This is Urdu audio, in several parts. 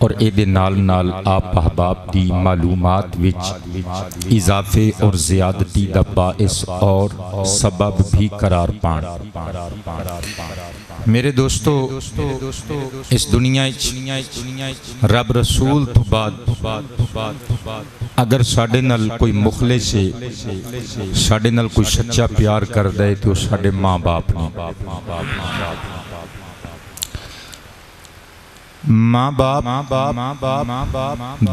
اور اے دے نال نال آپ احباب دی معلومات وچ اضافے اور زیادتی دا باعث اور سبب بھی قرار پان۔ میرے دوستو، اس دنیا رب رسول تو بعد اگر ساڈے نال کوئی مخلص ہے، ساڈے نال کوئی سچا پیار کر دے تو ساڈے ماں باپ نے۔ ماں باپ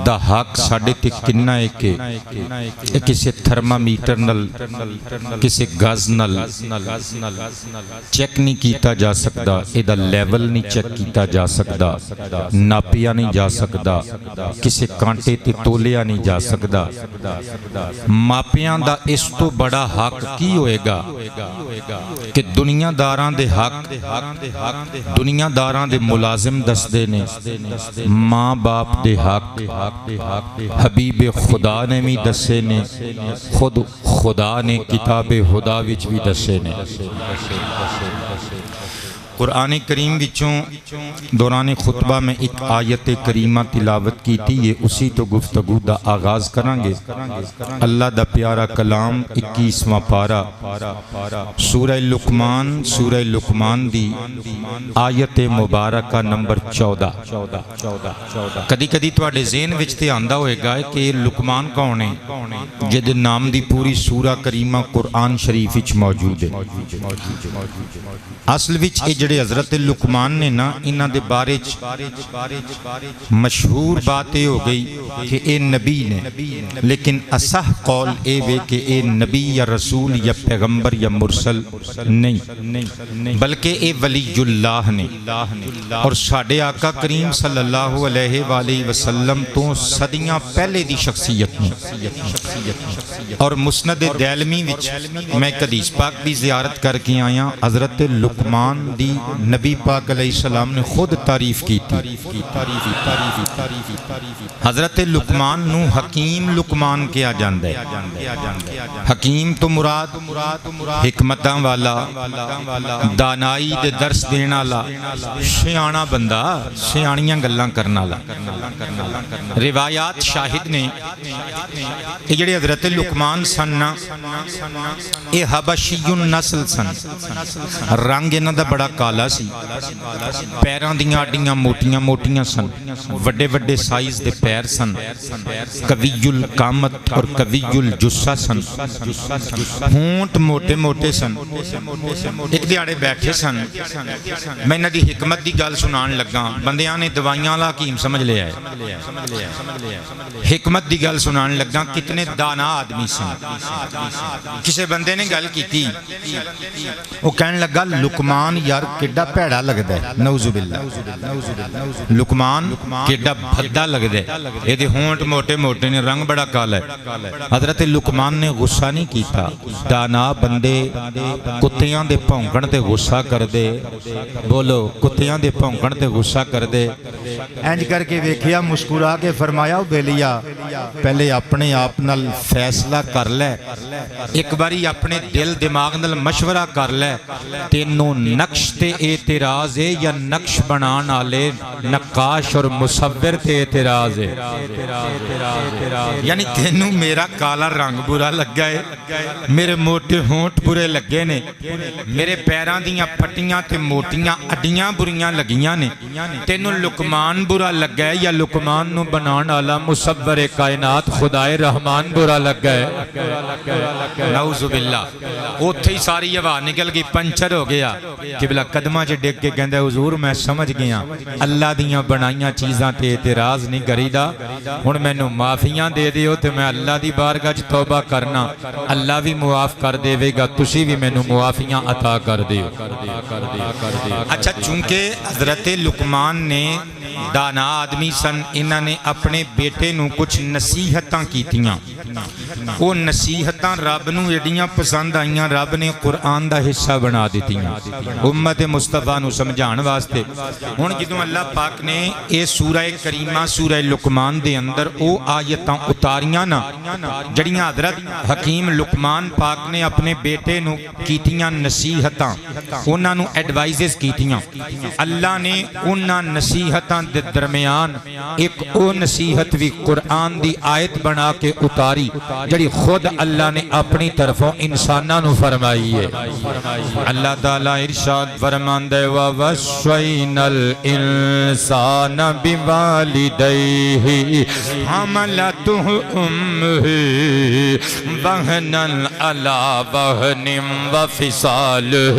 دا حق ساڈے تے کنا ہے کہ کسی تھرمامیٹر نل، کسی گز نل چیک نہیں کیتا جا سکدا، اے دا لیول نہیں چیک کیتا جا سکدا، ناپیا نہیں جا سکدا، کسی کانٹے تے تولیا نہیں جا سکدا۔ ماپیاں دا اس تو بڑا حق کی ہوئے گا کہ دنیا داراں دے حق دنیا داراں دے ملازم دسدے نے، ماں باپ دے حق حبیب خدا نے بھی دسے نے، خود خدا نے کتاب خدا وچ بھی دسے نے۔ قرآن کریم وچوں دوران خطبہ میں ایک آیت کریمہ تلاوت کی تھی، یہ اسی تو گفتگو دا آغاز کریں گے۔ اللہ دا پیارا کلام 21واں پارہ سورہ لقمان دی آیت مبارکہ نمبر 14۔ کدی کدی تواڈے ذہن وچ تے آندا ہوئے گا کہ لقمان کون ہے جے دے نام دی پوری سورہ کریمہ قرآن شریف وچ موجود ہے۔ اصل وچ جڑے حضرت لقمان نے نا، انہاں دے بارے مشہور بات یہ ہو گئی کہ اے نبی نے، لیکن اصح قول اے وے کہ اے نبی یا رسول یا پیغمبر یا مرسل نہیں، بلکہ اے ولی اللہ نے، اور ساڈے آقا کریم صلی اللہ علیہ وآلہ وسلم تو صدیاں پہلے دی شخصیت نے۔ اور مسند دیلمی وچ میں ایک حدیث پاک دی زیارت کر کے آیا، حضرت لقمان دی نبی پاک علیہ السلام نے خود تعریف کی تھی۔ حضرت لقمان نو حکیم لقمان کیا جاندہ ہے۔ حکیم تو مراد حکمتاں والا، دانائی دے درس دینا والا، سیاںا بندہ، سیاںیاں گلاں کرنا والا۔ روایات شاہد نے کہ جڑے حضرت لقمان سن نا، اے حبشی نسل سن، رنگ انہاں دا بڑا کالا سی، پیراں دیاں اڈیاں موٹیاں موٹیاں سن، وڈے وڈے سائز دے پیر سن، قوی القامت اور قوی الجثہ سن، ہونٹ موٹے موٹے سن۔ ایک دیاڑے بیٹھے سن، میں انہاں دی حکمت دی گل سنان لگا، بندیاں نے دوائیاں والا حکیم سمجھ لیا ہے، حکمت دی گل سنان لگا، کتنے دانا آدمی سن۔ کسی بندے نے گل کی تھی، وہ کہنے لگا لقمان یار کیڈا پیڑا لگدا ہے، نعوذ باللہ، لقمان کیڈا بھدا لگدا ہے، یہ دے ہونٹ موٹے موٹے نے، رنگ بڑا کالا ہے۔ حضرت لقمان نے غصہ نہیں کیتا، دانا بندے کتیاں دے بھونکن تے غصہ کر دے، بولو کتیاں دے بھونکن تے غصہ کر دے، انج کر کے ویکھیا، مسکرا کے فرمایا بیلیا پہلے اپنے آپ نال فیصلہ کر لے، ایک باری اپنے دل دماغ نال مشورہ کر لے، تینوں نقش تے اعتراض ہے یا نقش بنان والے نقاش اور مصور تے اعتراض ہے؟ یعنی تینوں میرا کالا رنگ برا لگا ہے، میرے موٹے ہونٹ برے لگے نے، میرے پیراں دیاں پھٹیاں تے موٹیاں اڈیاں بریاں لگیاں نے، تینوں لقمان برا لگا ہے یا لقمان نو بنان والا مصور کائنات خدائے رحمان برا لگا ہے؟ نعوذ باللہ۔ اوتھے ہی ساری ہوا نکل گئی، پنچر ہو گیا، قبلہ قدمہ چ ڈگ کے کہندا حضور میں سمجھ گیا اللہ دیاں بنائیاں چیزاں تے اعتراض نہیں کریدا، ہن مینوں معافیاں دے دیو تے میں اللہ دی بارگاہ وچ توبہ کرنا، اللہ بھی معاف کر دے گا، تسی بھی مینوں معافیاں عطا کر دیو۔ اچھا، چونکہ حضرت لقمان نے دانا آدمی سن، انہاں نے اپنے بیٹے نو کچھ نصیحتاں کیتیاں، وہ نصیحتاں رب نو ایڈیاں پسند آئیاں، رب نے قرآن دا حصہ بنا دیتیاں امت مصطفیٰ نو سمجھان واسطے۔ ہن جدوں اللہ پاک نے اے سورہ کریمہ سورہ لقمان دے اندر او آیتاں اتاریاں نا جڑیاں حضرت حکیم لقمان پاک نے اپنے بیٹے نو کیتیاں نصیحتاں، انہاں نو ایڈوائزز کیتیاں، اللہ نے انہاں نصیحتاں دے درمیان ایک او نصیحت بھی قرآن دی آیت بنا کے اتاری جڑی خود اللہ نے اپنی طرفوں انساناں نو فرمائی ہے۔ اللہ تعالیٰ ارشاد فرماندے وَوَصَّيْنَا الْإِنسَانَ بِوَالِدَيْهِ حَمَلَتْهُ أُمُّهُ وَهْنًا عَلَى وَهْنٍ وَفِصَالُهُ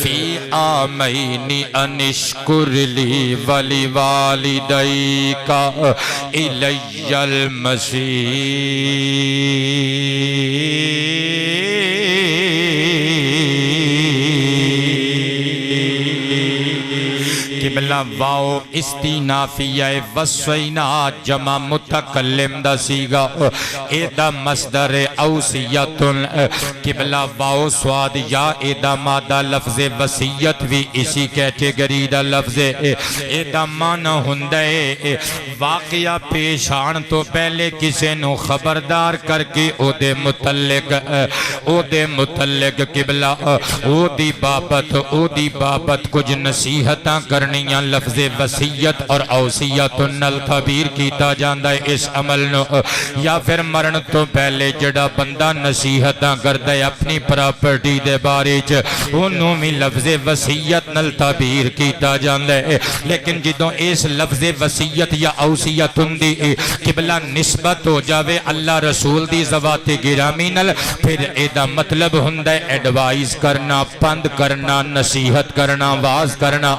فِي عَامَيْنِ أَنِ اشْكُرْ لِي وَلِوَالِدَيْكَ إِلَيَّ قبلہ واو استینافیہ وصینا جمع متکلم دا سیگا ایدہ مصدر اوسیتن قبلہ واو سواد یا ایدہ مادہ لفظ وسیعت بھی اسی کیٹیگری دا لفظ ایدہ معنی ہندے واقعہ پیش آن تو پہلے کسے نو خبردار کر کے او دے متعلق قبلہ او دی بابت کچھ نصیحتاں کرنیاں لفظ وسیعت اور اوصیت الخبیر کیتا جاندہ ہے اس عمل نو یا پھر مرن تو پہلے جڑا بندہ نصیحتاں کردہ ہے اپنی پراپرٹی دے بارے انہوں میں لفظ وسیعت الخبیر کیتا جاندہ ہے لیکن جدوں اس لفظ وسیعت یا اوصیت دی قبلہ نسبت ہو جاوے اللہ رسول دی ذوات گرامی نل پھر ایدہ مطلب ہندہ ایڈوائز کرنا پند کرنا نصیحت کرنا واز کرنا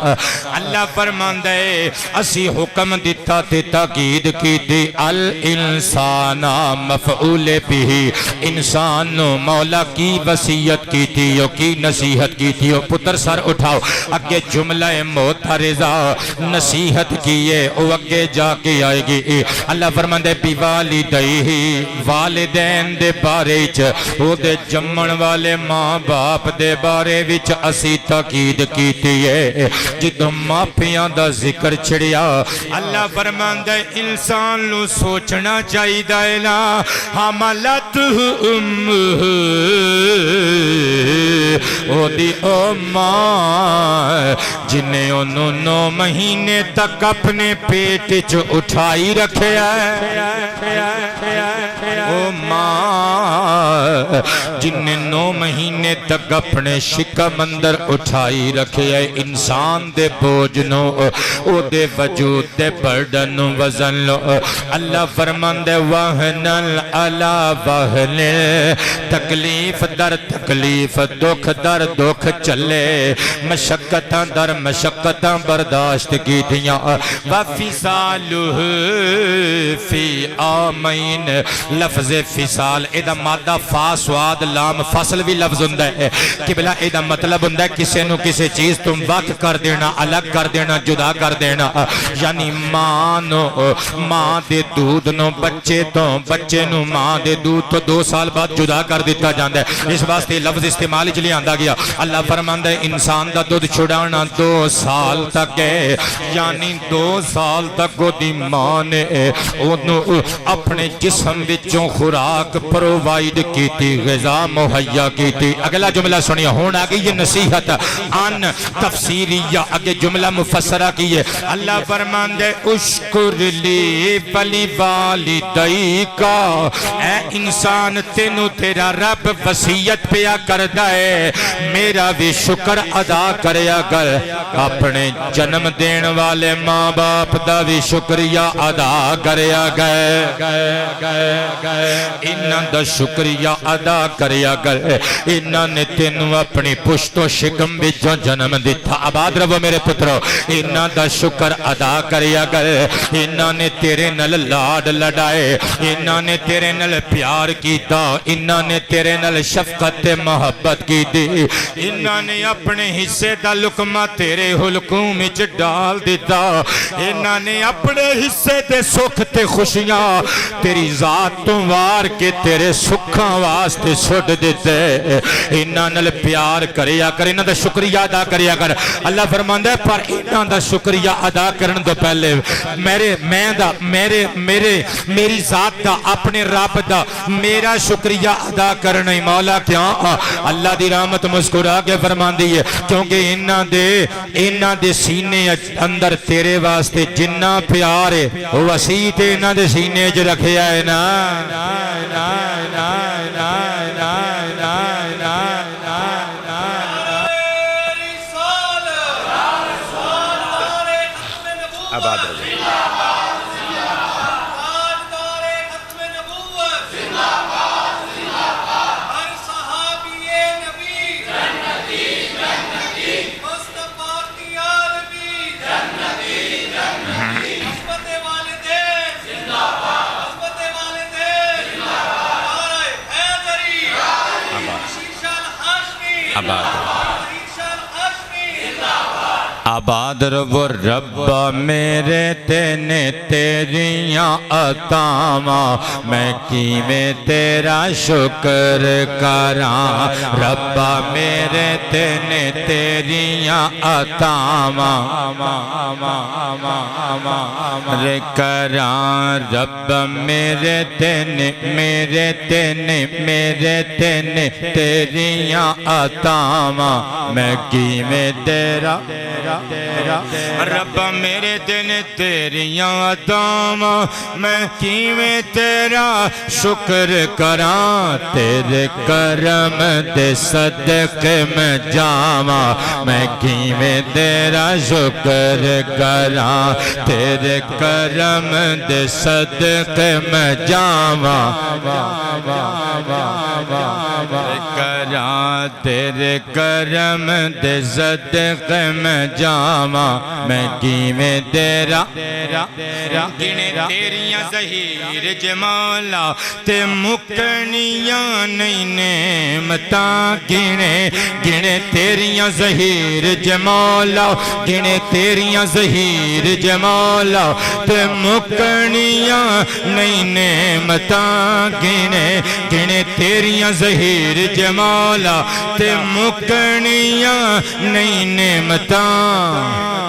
اللہ فرماندہ ہے اسی حکم دیتا تے تاکید کی دی الانسان مفعول بھی انسان مولا کی وصیت کی تھی کی نصیحت کی تھی پتر سر اٹھاؤ اگے جملہ معترضہ نصیحت کیے او اگے جا کے آئے گی اللہ فرماندہ ہے بِوَالِدَيْهِ والدین دے بارے او دے جمن والے ماں باپ دے بارے وچ اسی تاکید کی تھی جدوں ماں پیاں دا ذکر چھڑیا اللہ فرماندہ ہے انسان نو سوچنا چاہی دائنا حملت او دی او ماں جنہیں انہوں 9 مہینے تک اپنے پیٹ چ اٹھائی رکھے او ماں جنہیں 9 مہینے تک اپنے شکم اندر اٹھائی رکھے انسان دے بوجھ نو او دے وجود دے بردن وزن لو اللہ فرماندے وہنل علا وہن تکلیف در تکلیف دکھ در دکھ چلے مشقتاں در مشقتاں برداشت کی دیا وفصالہ فی آمین لفظ فصال ایدہ مادہ فا سواد لام فصل بھی لفظ ہندہ ہے قبلہ ایدہ مطلب ہندہ کسے نو کسے چیز تم وقت کر دینا الگ کر دینا جدا کر دینا یعنی ماں دے دودھ نو بچے نو ماں دے دودھ تو 2 سال بعد جدا کر دیتا جاندہ ہے اس واسطے لفظ استعمال چلی آندہ گیا اللہ فرماندہ ہے انسان دا دودھ چھڑانا 2 سال تک ہے یعنی 2 سال تک وہ دی ماں نے اپنے جسم وچوں خوراک پرووائیڈ کی تھی غذا مہیا کی تھی اگلا جملہ سنیا ہونا آگے یہ نصیحت ان تفسیریہ اگے جملہ مفسرہ کیے اللہ فرماندے اشکر لی ولی والدیکا اے انسان تینو تیرا رب وصیت پیا کردہ ہے میرا بھی شکر ادا کریا کر اپنے جنم دین والے ماں باپ دا بھی شکریہ ادا کریا گئے انہاں دا شکریہ ادا کریا کر انہاں نے تینو اپنی پشت و شکم بچوں جنم دیتا آباد رہو میرے پترو انہاں دا شکر ادا کریا کر انہاں نے تیرے نل لاڈ لڑائے انہاں نے تیرے نل پیار کیتا انہاں نے تیرے نل شفقت محبت کی دی انہاں نے اپنے حصے دا لقمہ تیرے حلقوں میں ڈال دیتا انہاں نے اپنے حصے دے سکھ تے خوشیاں تیری ذات تو وار کے تیرے سکھاں واسطے چھوڑ دیتے انہاں نل پیار کریا کر انہاں دا شکریہ ادا کریا کر اللہ فرماندہ ہے پر انہاں دا شکریہ ادا کرن دو پہلے میری ذات دا اپنے رب دا میرا شکریہ ادا کرنے مولا کیا اللہ دی راہ قیامت مسکرا کے فرماندی ہے کیونکہ انہاں دے سینے اندر تیرے واسطے جنہ پیار ہے وسیع تے انہاں دے سینے وچ رکھیا ہے نا آباد رہے آباد رب ربا میرے تینے تیریاں عطاواں میں کیویں تیرا شکر کراں ربا میرے تینے تیریاں عطاواں کراں رب میرے تینے تیریاں عطاواں میں کیویں تیرا رب میرے دن تیریاں عطاواں میں کیویں تیرا شکر کراں تیرے کرم دے صدقے میں جاواں میں کیویں تیرا شکر کراں تیرے کرم دے صدقے میں جاواں کراں تیرے کرم دے صدقے میں جاواں میں کیویں تیرا گنے تیریاں ظہیر جمالا تے مکنیاں نہیں نعمتاں گنے تیریاں ظہیر جمالا گنے تیریاں ظہیر جمالا تے مکنیاں نہیں نعمتاں گنے تیریاں ظہیر جمالا تے مکنیاں نہیں نعمتاں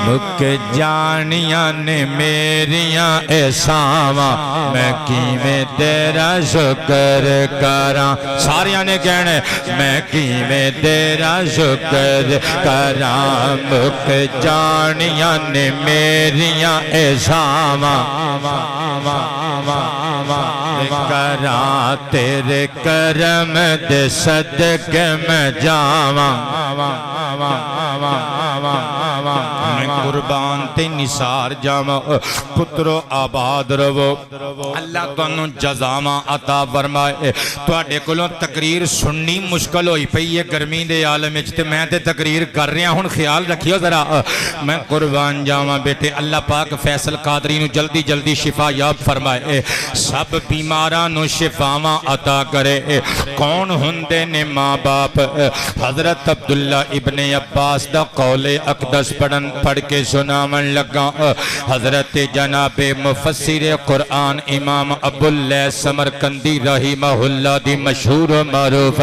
مک جانیاں نے میریاں احساناں میں کیویں تیرا شکر کراں ساریاں نے کہنا میں کیویں تیرا شکر کراں مک جانیاں نے میریاں احساناں کراں تیرے کرم دے صدقے میں جاواں میں قربان تے نثار جاواں پترو آباد رہو اللہ تانوں جزاواں عطا فرمائے تواڈے کولوں تقریر سننی مشکل ہوئی پئی ہے گرمی دے عالم وچ تے میں تے تقریر کر رہا ہن خیال رکھیو ذرا میں قربان جاواں بیٹے اللہ پاک فیصل قادری نو جلدی جلدی شفا یاب فرمائے سب بیماراں نو شفاواں عطا کرے کون ہوندے نے ماں باپ حضرت عبداللہ ابن عباس دا قول اقدس پڑھ کے سناون لگا حضرت جناب مفسر قرآن امام ابو اللیث سمرقندی رحمہ اللہ دی مشہور و معروف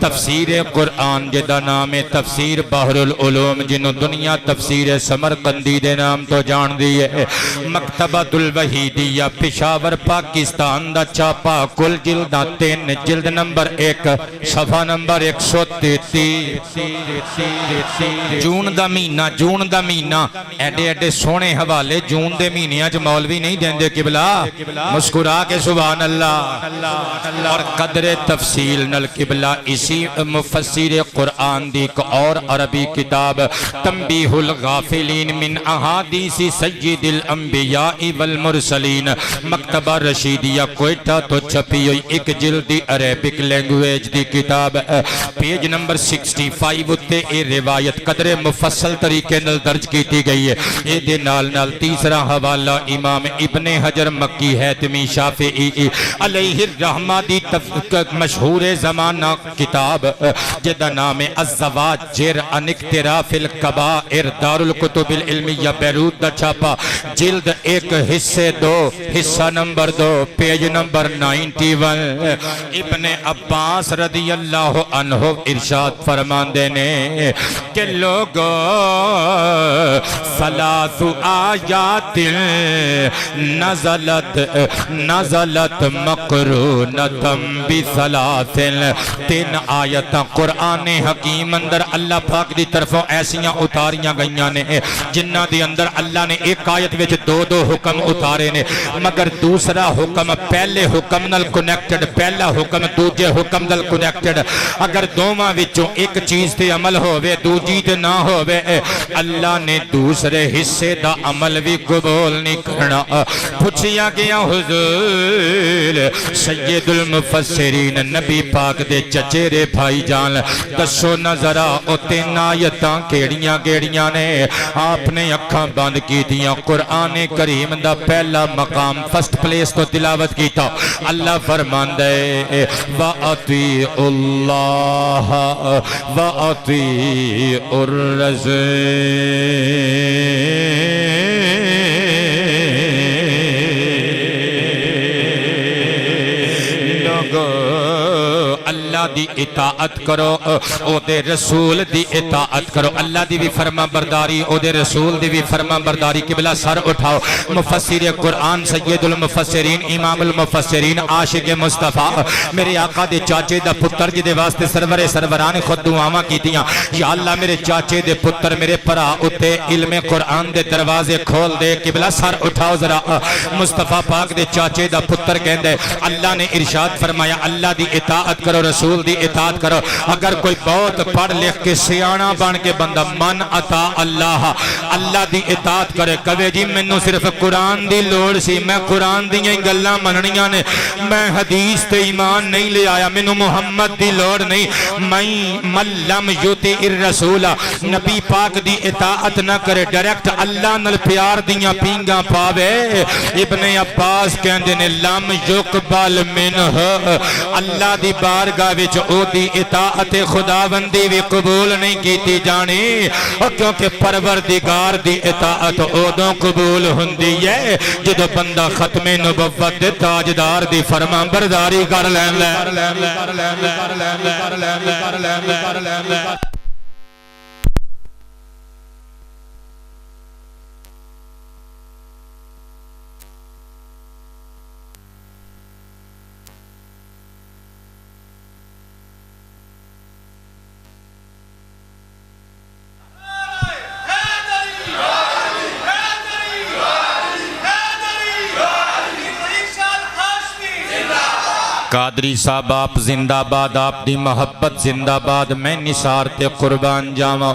تفسیر قرآن جدا نام تفسیر بحر العلوم جنہوں دنیا تفسیر سمرقندی دے نام تو جان دیئے مکتبۃ الوحیدیہ پشاور پاکستان دا چاپا کل جلدہ 3 جلد نمبر 1 صفحہ نمبر 133 جون دا مہینہ ایڈے ایڈے سونے حوالے جون دے مہینیاں جو مولوی نہیں دیں دے قبلہ مسکرا کے سبحان اللہ اور قدر تفصیل نل قبلہ اسی مفسر قرآن دی اور عربی کتاب تنبیہ الغافلین من احادیث سید الانبیاء والمرسلین مکتبہ رشیدیہ کوئٹہ تو چھپی ہوئی ایک جلدی عربک لینگویج دی کتاب پیج نمبر 65 اتے اے روایت قدر مفصل طریقے نل درج کیتی گئی ہے اے دے نال تیسرا حوالہ امام ابن حجر مکی حاتمی شافعی علیہ الرحمہ دی مشہور زمانہ کتاب جدا نام الزواجر عن اقتراف الکبائر دار الکتب العلمیہ بیروت دا چھاپا جلد 1 حصے 2 حصہ نمبر 2 پیج نمبر 91 ابن عباس رضی اللہ عنہ ارشاد فرماندے نے کہ لوگوں ثلاث آیات نزلت مقرونۃ بثلاث، تین آیتاں قرآن حکیم اندر اللہ پاک دی طرفوں ایسیاں اتاریاں گئیاں نے جنہ دی اندر اللہ نے ایک آیت وچ دو دو حکم اتارے نے، مگر دوسرا حکم پہلے حکم نال کنیکٹڈ، پہلا حکم دوجے حکم نال کنیکٹڈ، اگر دوواں وچوں ایک چیز تے عمل ہووے دوجی تے نہ ہووے اللہ نے دوسرے حصے دا عمل بھی قبول نہیں کرنا۔ پوچھیا گیا حضور سید المفسرین نبی پاک دے چچیرے بھائی جان دسو نہ ذرا او تین آیتاں کیڑیاں کیڑیاں نے؟ آپ نے اکھاں بند کی دیاں، قرآن کریم دا پہلا مقام فرسٹ پلیس تو تلاوت کیتا، اللہ فرماندا ہے وَأَطِیعُوا اللَّهَ وَأَطِیعُوا اللہ دی اطاعت کرو، او دے رسول دی اطاعت کرو، اللہ دی بھی فرما برداری، او دے رسول دی بھی فرما برداری۔ قبلہ سر اٹھاؤ، مفسر قرآن سید المفسرین امام المفسرین عاشق مصطفیٰ میرے آقا دے چاچے دا پتر جدے واسطے سرور سروران خود دعاواں کی دیاں، یا اللہ میرے چاچے دے پتر میرے پرا اتے علم قرآن دے دروازے کھول دے۔ قبلہ سر اٹھاؤ ذرا، مصطفیٰ پاک دے چاچے دا پتر کہندے اللہ نے ارشاد فرمایا اللہ دی اطاعت کرو، رسول دی اطاعت کرو۔ اگر کوئی بہت پڑھ لکھ کے سیانا بن کے بندہ من اطاع اللہ، اللہ دی اطاعت کرے، کہے جی مینوں صرف قرآن دی لوڑ سی، میں قرآن دیاں گلاں مننیاں نے، میں حدیث تے ایمان نہیں لے آیا، مینوں محمد دی لوڑ نہیں، من لم یطع الرسول نبی پاک دی اطاعت نہ کرے ڈائریکٹ اللہ نال پیار دیاں پینگاں پاوے۔ ابن عباس کہندے نے لم یقبل منہ، اللہ دی بارگاہ وچ او دی اطاعت خداوندی بھی قبول نہیں کیتی جانی، کیونکہ پروردگار دی اطاعت اودوں قبول ہوندی ہے جدو بندہ ختم نبوت دے تاجدار دی فرما برداری کر لیندا۔ قادری صاحب آپ زندہ باد، آپ دی محبت زندہ باد، میں نثار تے قربان جاواں۔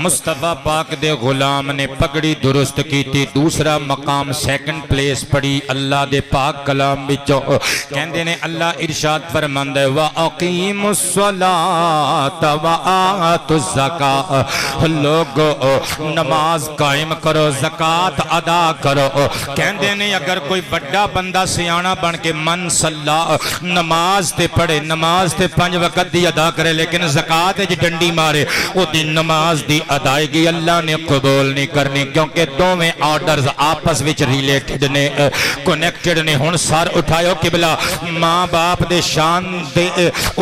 مصطفیٰ پاک دے غلام نے پگڑی درست کی تھی، دوسرا مقام سیکنڈ پلیس پڑی اللہ دے پاک کلام وچوں، کہندے نے اللہ ارشاد فرماندا ہے وَأَقِیمُوا الصَّلَاةَ وَآتُوا الزَّکَاۃَ، لوگو نماز قائم کرو، زکوٰۃ ادا کرو۔ کہندے نے اگر کوئی بڑا بندہ سیانا بن کے من صلی نماز تے پڑھے، نماز تے 5 وقت دی ادا کرے، لیکن زکوٰۃ وچ ڈنڈی مارے، او دی نماز دی ادائیگی اللہ نے قبول نہیں کرنی، کیونکہ دوویں آرڈرز آپس وچ ریلیٹڈ نے، کنیکٹڈ نے۔ ہن سر اٹھایو قبلہ، ماں باپ دے شان دے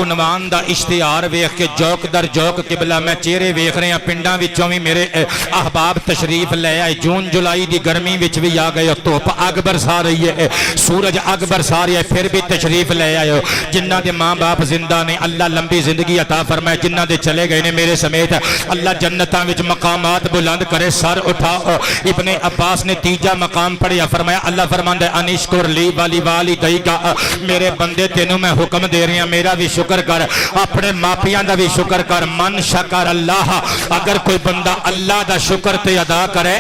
عنوان دا اشتہار ویکھ کے جوک در جوک قبلہ میں چہرے ویکھ رہے ہیں، پنڈاں وچوں بھی میرے احباب تشریف لے آئے، جون جولائی دی گرمی وچ بھی آ گئے، دھوپ اگ برسا رہی ہے، سورج اگ برسا رہی ہے، پھر بھی تشریف لے آئے ہو۔ جنہ دے ماں باپ زندہ نے اللہ لمبی زندگی عطا فرمائے، جنہ دے چلے گئے نے میرے سمیت اللہ جنتاں وچ مقامات بلند کرے۔ سر اٹھاؤ، ابن عباس نے تیجا مقام پڑھیا، فرمایا اللہ فرماندا ہے انشکر لی والی والدیک، میرے بندے تینوں میں حکم دے رہی ہوں میرا بھی شکر کر، اپنے ماپیاں دا بھی شکر کر۔ من شکر اللہ، اگر کوئی بندہ اللہ دا شکر تے ادا کرے،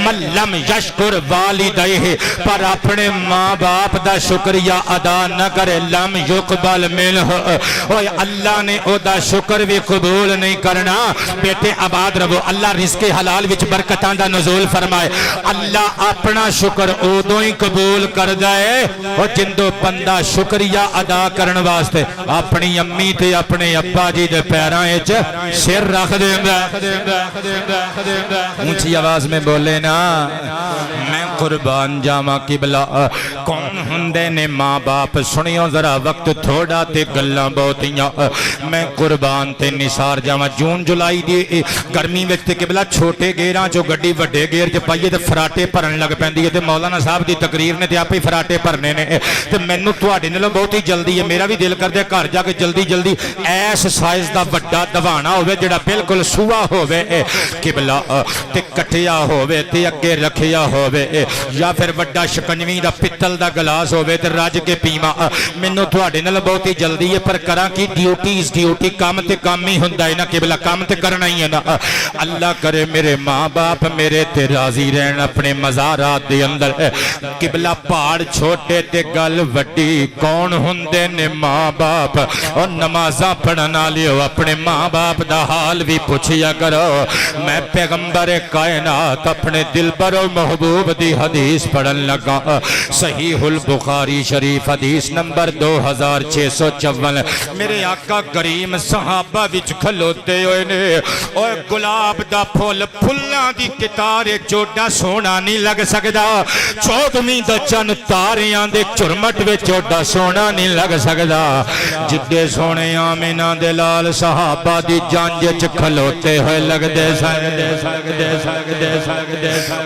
من لم یشکر والدیہ، پر اپنے ماں باپ دا شکریہ ادا نہ کرے، لم یقبل منہ، اوہ اللہ نے او دا شکر بھی قبول نہیں کرنا۔ بیٹے آباد رہو، اللہ رزق حلال وچ برکتاں دا نزول فرمائے۔ اللہ اپنا شکر اودوں ہی قبول کر دے اور جندو بندہ شکریہ ادا کرن واسطے اپنی امی تے اپنے ابا جی دے پیراں وچ سر رکھ دیندا۔ اونچی آواز میں بولے نا، میں قربان جاواں قبلہ، کون ہوندے نے ماں باپ؟ سنیو ذرا ذرا وقت تھوڑا تے گلاں بہتیاں میں قربان تے نثار جاواں جون جولائی دی گرمی وچ تے قبلہ چھوٹے گیراں جو گڈی وڈے گیر چ پائیے تے فراٹے بھرن لگ پیندی ہے تے مولانا صاحب دی تقریر نے تے آپ ہی فراٹے بھرنے نے تے مینوں تواڈے نالوں بہت ہی جلدی ہے میرا بھی دل کردے گھر جا کے جلدی جلدی ایس سائز دا بڑا دوانا ہوے جڑا بالکل سوا ہوے قبلہ تے کٹیا ہوے تے اگے رکھیا ہوے یا پھر بڑا شکنجوی دا پتل دا گلاس ہوے تے رج کے پیواں مینوں تواڈے نال بہت ہی جلدی ہے پر کراں کی ڈیوٹی کام تے کام ہی ہوندا ہے نا قبلہ کام تے کرنا ہی ہے نا اللہ کرے میرے ماں باپ میرے تے راضی رہن اپنے مزارات دے اندر قبلہ پہاڑ چھوٹے تے گل وڈی کون ہوندے نے ماں باپ اور نمازاں پڑھن والیو اپنے ماں باپ دا حال بھی پوچھیا کرو میں پیغمبر کائنات اپنے دلبر و محبوب دی حدیث پڑھن لگا صحیح البخاری شریف حدیث نمبر 2654 میرے آقا کریم صحابہ وچ کھلوتے ہوئے نے اوے گلاب دا پھول پھلاں دی کتارے چوڑا سونا نہیں لگ سکدا چودھویں دا چن تاریاں دے چرمٹ وچ چوڑا سونا نہیں لگ سکدا جدے سونے آمینہ دے لال صحابہ دی جانج چ کھلوتے ہوئے لگدے سگدے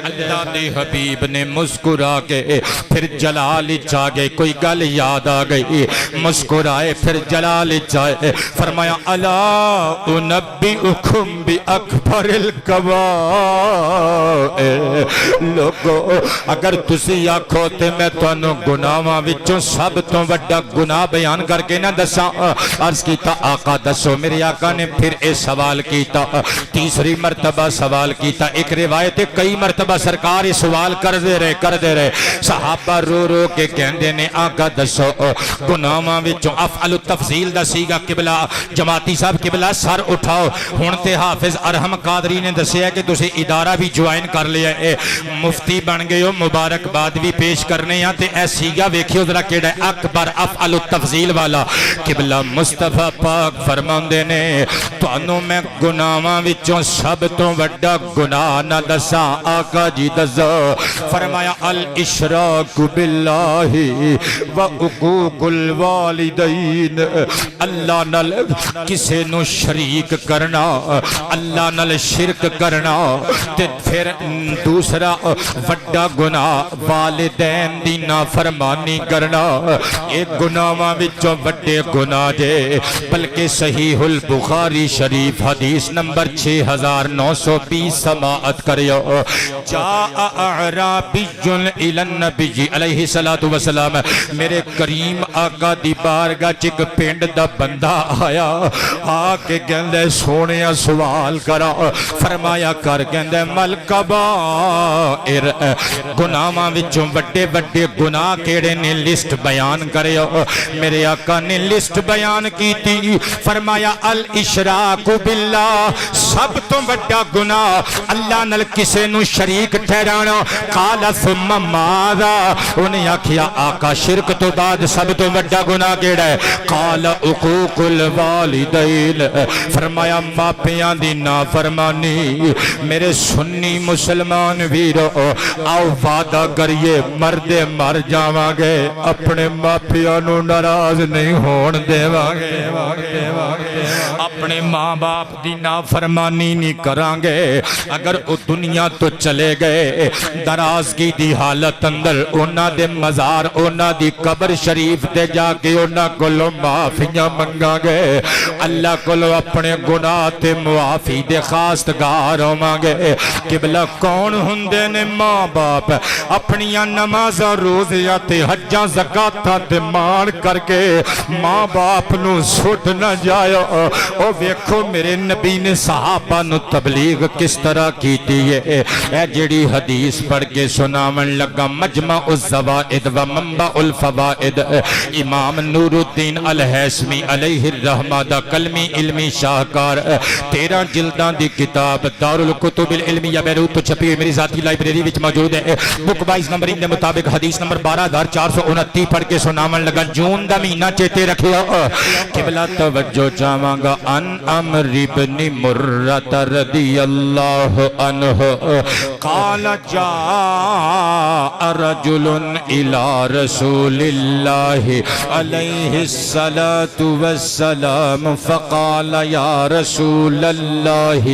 اللہ دی حبیب نے مسکرا کے پھر جلال چاہ گئے کوئی گل یاد آ گئی مسکرائے پھر جلال چاہے فرمایا الا انبئکم باکبر الکبائر لوگو اگر تسی آکھو تے میں تانوں گناہاں وچوں سب تو بڑا گناہ بیان کر کے نہ دساں عرض کیتا آقا دسو میرے آقا نے پھر اے سوال کیتا تیسری مرتبہ سوال کیتا ایک روایت کئی مرتبہ سرکار یہ سوال کر دے رہے صحابہ رو رو کے کہندے نے آقا دسو گناہاں وچوں افعل التفضیل دا سیگا قبلہ جماعتی صاحب قبلہ سر اٹھاؤ ہن تے حافظ ارحم قادری نے دسیا کہ تسی ادارہ بھی جوائن کر لیا اے مفتی بن گئے ہو مبارکباد بھی پیش کرنے ہیں تے اے سیگا ویکھیو ذرا کیڑا اکبر افعل التفضیل والا قبلہ مصطفیٰ پاک فرماندے نے تانوں میں گناہاں وچوں سب تو بڑا گناہ نہ دساں آقا جی دسو فرمایا الاشراک باللہ و حقوق الوالدین اللہ نال کسے نو شریک کرنا اللہ نال شرک کرنا تے پھر دوسرا وڈا گناہ والدین دی نافرمانی کرنا ایک گناہاں وچوں وڈے گناہ جے بلکہ صحیح البخاری شریف حدیث نمبر 6920 سماعت کریو جاء اعرابی الی النبی علیہ السلام میرے کریم آقا دی بارگاہ چک پنڈ دا بندہ آیا آکے کہندے سونیا سوال کرا فرمایا کر کہندے ملکبائر گناہاں وچوں وڈے وڈے گناہ کیڑے نے لسٹ بیان کرے میرے آقا نے لسٹ بیان کی تھی فرمایا الاشراک باللہ سب تو بڑا گناہ اللہ نال کسے نو شریک ٹھہرانا قال ثم ماذا انہیں آکھیا آقا شرک تو بعد سب تو بڑا گناہ کیڑا ہے قال حقوق الوالدین فرمایا ماپیاں دی نافرمانی میرے سنی مسلمان ویرو آؤ وعدہ کریے مردے مر جاواں گے اپنے ماپیاں نو ناراض نہیں ہون دیواں گے اپنے ماں باپ دی نافرمانی نہیں کران گے اگر او دنیا تو چلے گئے درازگی دی حالت اندر اونا دے مزار اونا دی قبر شریف دے جا کے اونا کلو معافیاں منگا گے اللہ کلو اپنے گناہ تے معافی دے خواستگار ہومانگے قبلہ کون ہندے نے ماں باپ اپنیاں نمازہ روزیاں تے حجاں زکاتاں تے مان کر کے ماں باپ نو سٹ نہ جائے او ویکھو میرے نبی نے صحابہ نو تبلیغ کس طرح کی دیئے اے جڑی حدیث پڑھ کے سنامن لگا مجمع الزوائد و منبع الفوائد امام نور الدین الحیثمی علیہ الرحمہ دا کلمی علمی شاہکار 13 جلدان دی کتاب دار الکتب العلمیہ بیروت تو چھپی ہوئی میری ذاتی لائبریری وچ موجود ہے بک وائز نمبر ان دے مطابق حدیث نمبر 12429 پڑھ کے سنامن لگا جون دا مہینہ چیتے رکھیا قبلہ توجہ چاہواں گا ان عمر بن مرۃ رضی اللہ عنہ قال جاء رجل الى رسول اللہ علیہ الصلاۃ والسلام فقال یا رسول اللہ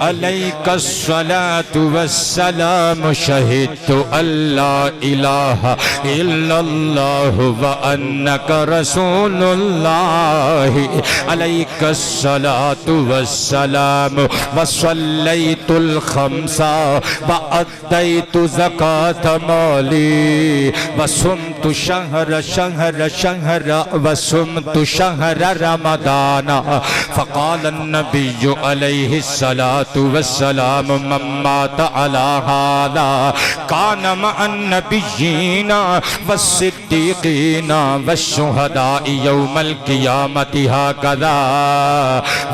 علیک الصلاۃ والسلام شہدت اللہ الہ الا اللہ وانک رسول اللہ علیک الصلاۃ والسلام وصلیت الخمس وأديت زكاة مالي وصمت شهر وصمت شهر رمضان فقال النبي عليه الصلاة والسلام من مات على هذا كان مع النبيين والصديقين والشهداء يوم القيامة هكذا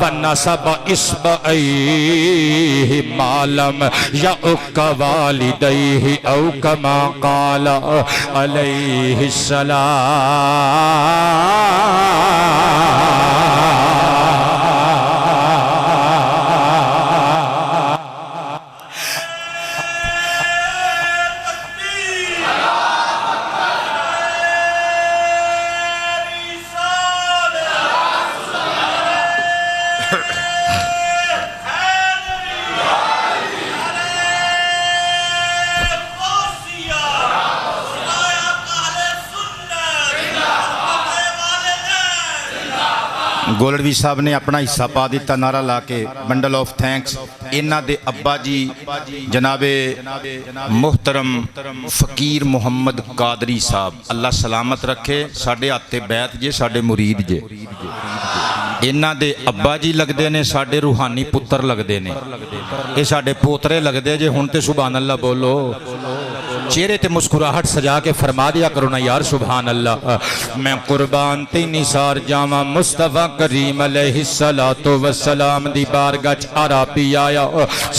ونصب إصبعيه ما لم يعق والديه أو كما قال عليه السلام. گولڑوی صاحب نے اپنا حصہ پا دیتا نعرہ لا کے بنڈل آف تھینکس. انہاں دے ابا جی جناب محترم فقیر محمد قادری صاحب اللہ سلامت رکھے. ساڈے ہاتھے بیعت جے ساڈے مرید جے. انہاں دے ابا جی لگدے نے ساڈے روحانی پتر لگدے نے. اے ساڈے پوترے لگدے جے. ہن تے سبحان اللہ بولو. چہرے تے مسکراہٹ سجا کے فرما دیا کرو نا یار سبحان اللہ. میں قربان تے نثار جاواں مصطفیٰ کریم علیہ الصلوۃ والسلام دی بارگاہ چ عربی آیا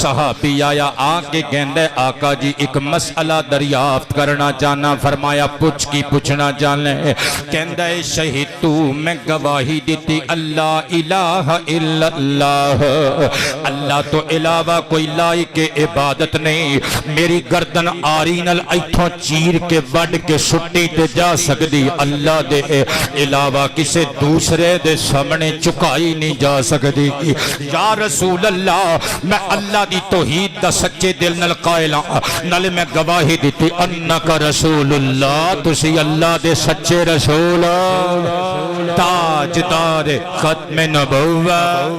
صحابی آیا آ کے کہندا آقا جی ایک مسئلہ دریافت کرنا چاہنا. فرمایا پوچھ کی پوچھنا چاہنا ہے. کہندا ہے شہید تو میں گواہی دیتی اللہ الہ الا اللہ اللہ تو علاوہ کوئی لائق عبادت نہیں. میری گردن آری نال ایتھوں چیر کے وڈ کے سٹی تے جا سکدی. اللہ دے علاوہ کسے دوسرے دے سامنے چکائی نہیں جا سکدی. یا رسول اللہ میں اللہ دی توحید دا سچے دل نال قائل ہاں. نال میں گواہی دیتی انک رسول اللہ تسی اللہ دے سچے رسول تاجدار ختم نبوت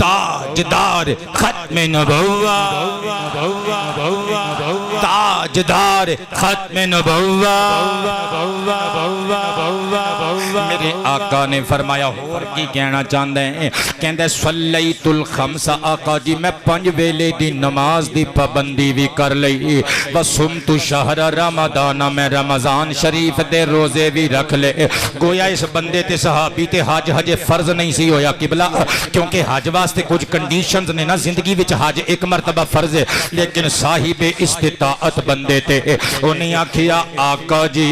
تاجدار ختم نبوت تاجدار ختم نبوت. میرے آقا نے فرمایا اور کی کہنا چاہندے ہیں. کہندے صلیت الخمس آقا جی میں 5 ویلے دی نماز دی پابندی بھی کر لئی. وصمت شہر رمضان میں رمضان شریف دے روزے بھی رکھ لے. گویا اس بندے تے صحابی تے حج فرض نہیں سی ہویا قبلہ کیونکہ حج واسطے کچھ کنڈیشنز نے نا. زندگی وچ حج ایک مرتبہ فرض ہے لیکن صاحب استطاعت بندے تے انہیں آکھیا آقا جی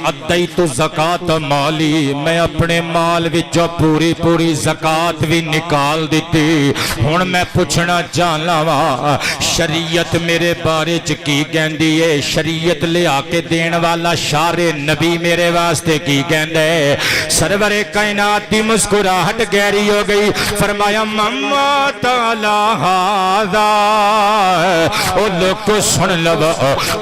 ادیت زکات مالی میں اپنے مال وچوں پوری زکات بھی نکال دیتی. ہن میں پوچھنا چاہنا وا شریعت میرے بارے چ کی کہندی ہے. شریعت لے آ کے دین والا شار نبی میرے واسطے کی کہندا ہے. سرور کائنات دی مسکراہٹ گہری ہو گئی. فرمایا مما تعالی ھذا او لوگ سن لو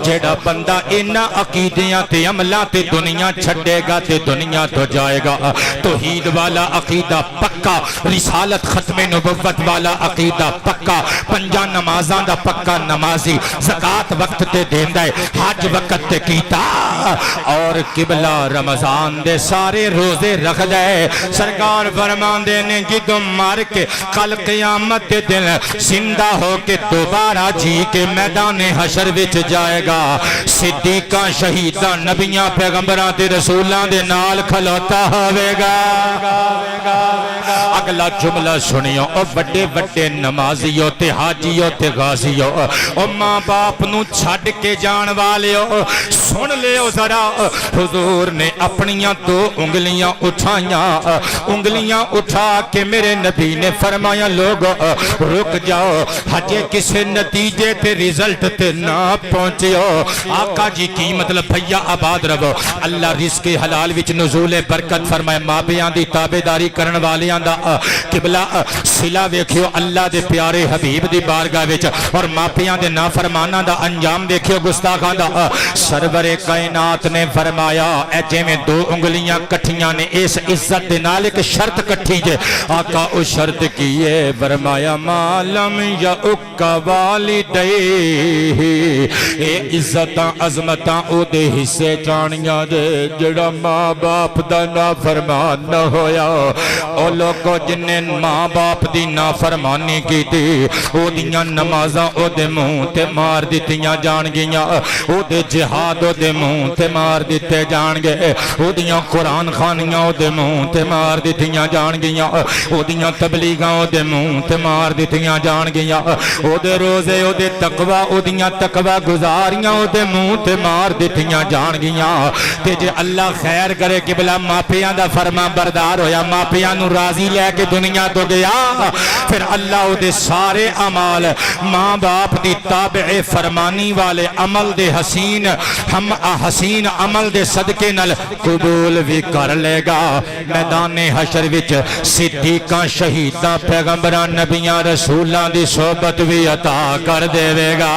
جیڑا بندہ انہاں عقیدیاں تے عملاں تے دنیا چھڈے گا تے دنیا تو جائے گا. توحید والا عقیدہ پکا, رسالت ختم نبوت والا عقیدہ پکا, 5 نمازاں دا پکا نمازی, زکات وقت تے دیندا ہے, حج وقت تے کیتا اور قبلہ رمضان دے سارے روزے رکھ دے. سرکار فرماندے نے جدوں مار کے کل قیامت دے دن زندہ ہو کے دوبارہ جی کے میدان حشر وچ جائے گا. صدیقاں شہیداں نبیاں پیغمبراں تے رسولاں دے نال کھلوتا ہوے گا. اگلا جملہ سنیو او بڑے بڑے نمازیوں تے حاجیوں تے غازیوں او ماں باپ نو چھڈ کے جان والیو سن لیو ذرا. حضور نے اپنیاں 2 انگلیاں اٹھائیاں, انگلیاں اٹھا کے میرے نبی نے فرمایا لوگ رک جاؤ ہجے کسے نتیجے تے رزلٹ تے نہ پہنچیو آقا جی کی مطلب بھیا آباد رہو اللہ رزق حلال وچ نزول برکت فرمائے مابیاں دی تابعداری کرن والیاں دا قبلہ صلہ ویکھیو اللہ دے پیارے حبیب دی بارگاہ وچ اور ماپیاں دے نافرماناں دا انجام دیکھیو گستاخاں دا سرور کائنات نے فرمایا اے جویں دو انگلیاں کٹھیاں نے اس عزت دے نال ایک شرط کٹھی جے آقا او شرط کیے فرمایا مالم یا اکا والدی اے عزتاں عظمتاں او دے حصے جانیاں دے جڑا ماں باپ دا نافرمان نہ ہویا او لوگو جنہیں ماں باپ دی نافرمانی کی دی او دیاں نمازاں او دے منہ تے مار دیتیاں جان گیاں او دے جہاد او دے منہ تے مار دیتے جان گے او دیاں قرآن خانیاں او دے منہ تے مار دیتیاں جان گیاں او دیاں تبلیغاں او دے منہ تے مار دیتیاں جان گیاں او دے روزے او دے تقوی او دیاں تقوی گزاریاں او دے منہ تے مار دیتیاں جان گیاں تے جے اللہ خیر کرے قبلہ ماپیاں دا فرما بردار ہویا ماپیاں نو راضی لے کے دنیا تو گیا پھر اللہ او دے سارے عمال ماں باپ دی تابع فرمانی والے عمل دے حسین ہم حسین عمل دے صدقے نل قبول بھی کر لے گا میدان حشر وچ صدیقاں شہیداں پیغمبراں نبیاں رسولاں دی صحبت بھی عطا کر دے گا